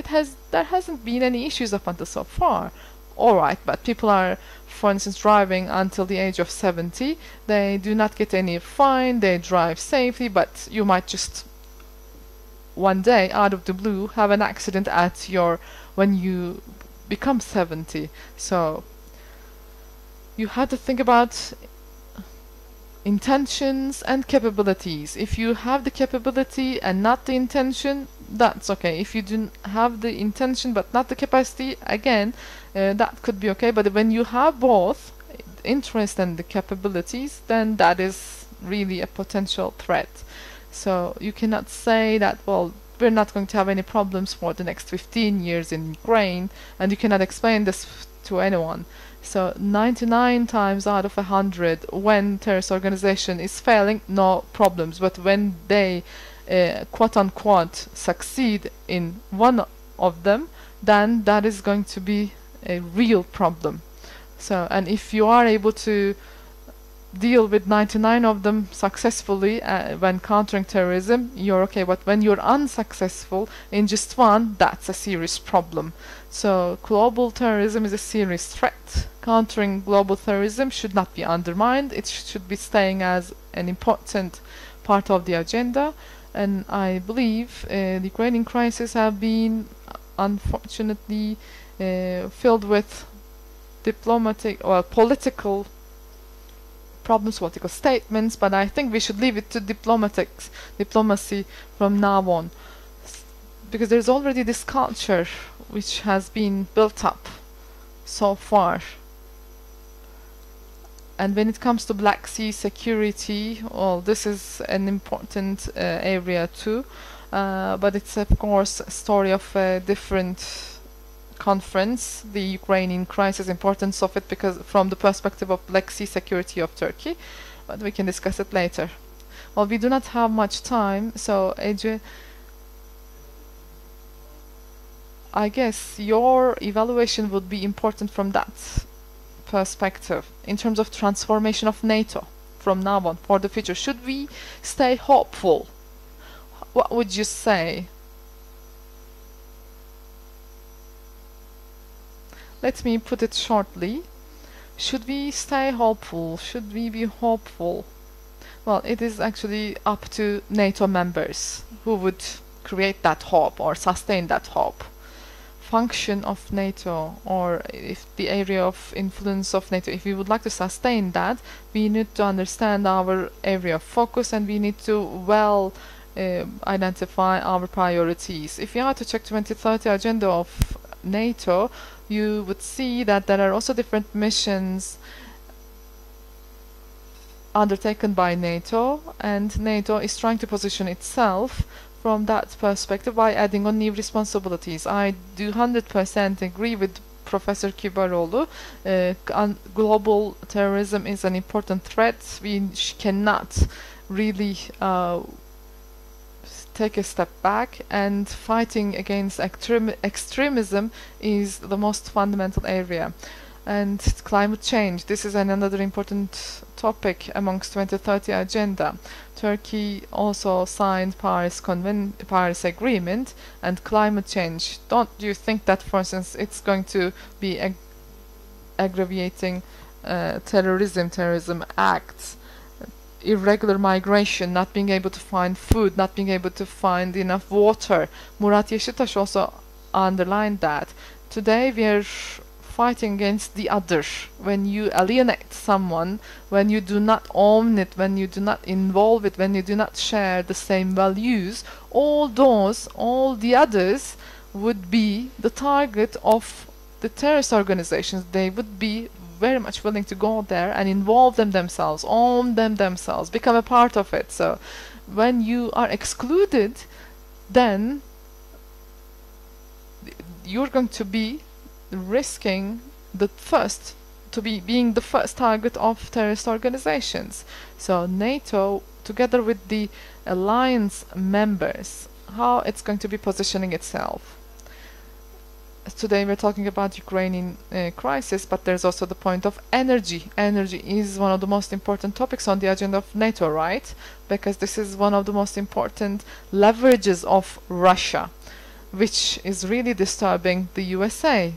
S2: there hasn't been any issues up until so far. Alright, but people are, for instance, driving until the age of 70. They do not get any fine, they drive safely, but you might just one day, out of the blue, have an accident when you become 70. So you have to think about intentions and capabilities. If you have the capability and not the intention, that's okay. If you do have the intention but not the capacity, again, that could be okay. But when you have both interest and the capabilities, then that is really a potential threat. So you cannot say that, well, we're not going to have any problems for the next 15 years in Ukraine, and you cannot explain this to anyone. So 99 times out of 100, when terrorist organization is failing, no problems. But when they quote-unquote succeed in one of them, then that is going to be a real problem. So, and if you are able to deal with 99 of them successfully when countering terrorism, you're okay. But when you're unsuccessful in just one, that's a serious problem. So global terrorism is a serious threat. Countering global terrorism should not be undermined. It should be staying as an important part of the agenda. And I believe the Ukrainian crisis have been unfortunately filled with diplomatic or political problems, political statements, but I think we should leave it to diplomacy from now on, because there's already this culture which has been built up so far. And when it comes to Black Sea security, well, this is an important area too, but it's of course a story of a different conference, the Ukrainian crisis, importance of it, because from the perspective of Black Sea security of Turkey, but we can discuss it later. Well, we do not have much time, so Ece, I guess your evaluation would be important from that perspective in terms of transformation of NATO from now on for the future. Should we stay hopeful? What would you say? Let me put it shortly. Should we stay hopeful? Should we be hopeful? Well, it is actually up to NATO members who would create that hope or sustain that hope. Function of NATO, or if the area of influence of NATO, if we would like to sustain that, we need to understand our area of focus and we need to well identify our priorities. If you are to check 2030 agenda of NATO, you would see that there are also different missions undertaken by NATO, and NATO is trying to position itself from that perspective by adding on new responsibilities. I do 100% agree with Professor Kibaroğlu. Global terrorism is an important threat. We cannot really take a step back, and fighting against extremism is the most fundamental area. And climate change, this is another important topic amongst 2030 agenda. Turkey also signed Paris Agreement, and climate change. Don't you think that, for instance, it's going to be aggravating terrorism acts, irregular migration, not being able to find food, not being able to find enough water? Murat Yeşiltaş also underlined that. Today we are fighting against the other. When you alienate someone, when you do not own it, when you do not involve it, when you do not share the same values, all the others would be the target of the terrorist organizations. They would be very much willing to go there and involve themselves, own themselves, become a part of it. So when you are excluded, then you're going to be risking being the first target of terrorist organizations. So NATO, together with the alliance members, how it's going to be positioning itself. Today we're talking about Ukrainian crisis, but there's also the point of energy. Energy is one of the most important topics on the agenda of NATO, right? Because this is one of the most important leverages of Russia, which is really disturbing the USA.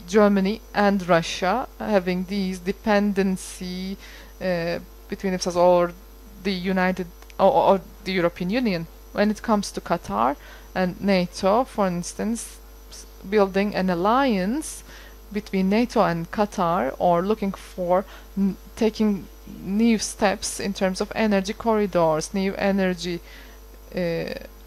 S2: Germany and Russia having these dependency between themselves, or the the European Union. When it comes to Qatar and NATO, for instance, building an alliance between NATO and Qatar, or looking for taking new steps in terms of energy corridors, new energy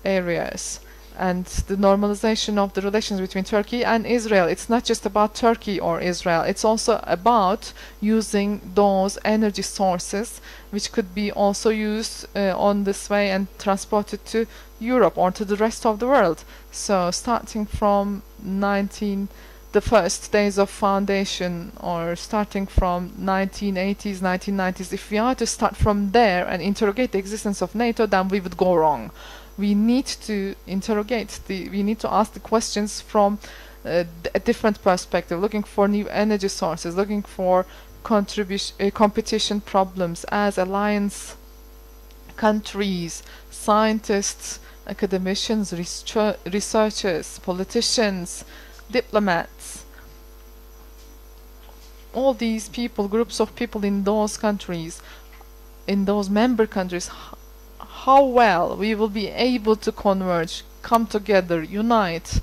S2: areas, and the normalization of the relations between Turkey and Israel. It's not just about Turkey or Israel, it's also about using those energy sources which could be also used on this way and transported to Europe or to the rest of the world. So starting from the first days of foundation, or starting from 1980s, 1990s, if we are to start from there and interrogate the existence of NATO, then we would go wrong. We need to we need to ask the questions from a different perspective, looking for new energy sources, looking for competition problems as alliance countries, scientists, academicians, researchers, politicians, diplomats. All these people, groups of people in those countries, in those member countries, how well we will be able to converge, come together, unite.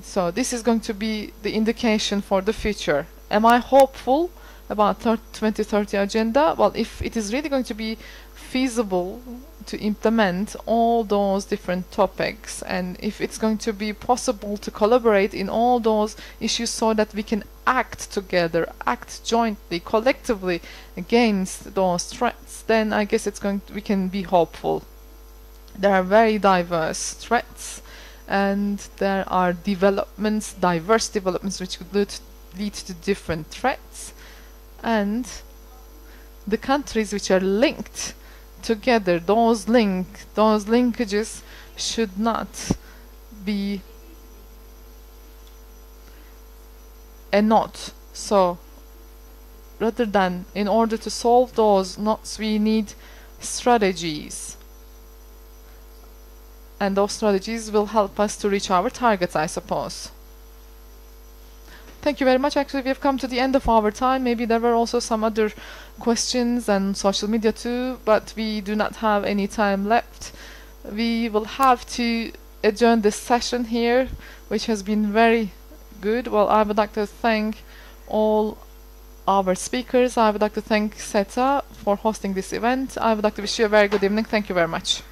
S2: So this is going to be the indication for the future. Am I hopeful about 2030 agenda? Well, if it is really going to be feasible to implement all those different topics, and if it's going to be possible to collaborate in all those issues so that we can act together, act jointly, collectively against those threats, then I guess we can be hopeful. There are very diverse threats, and there are diverse developments which could lead to different threats, and the countries which are linked together, those linkages should not be a knot. So rather than, in order to solve those knots, we need strategies, and those strategies will help us to reach our targets, I suppose. Thank you very much. Actually, we have come to the end of our time. Maybe there were also some other questions and social media too, but we do not have any time left. We will have to adjourn this session here, which has been very good. Well, I would like to thank all our speakers. I would like to thank SETA for hosting this event. I would like to wish you a very good evening. Thank you very much.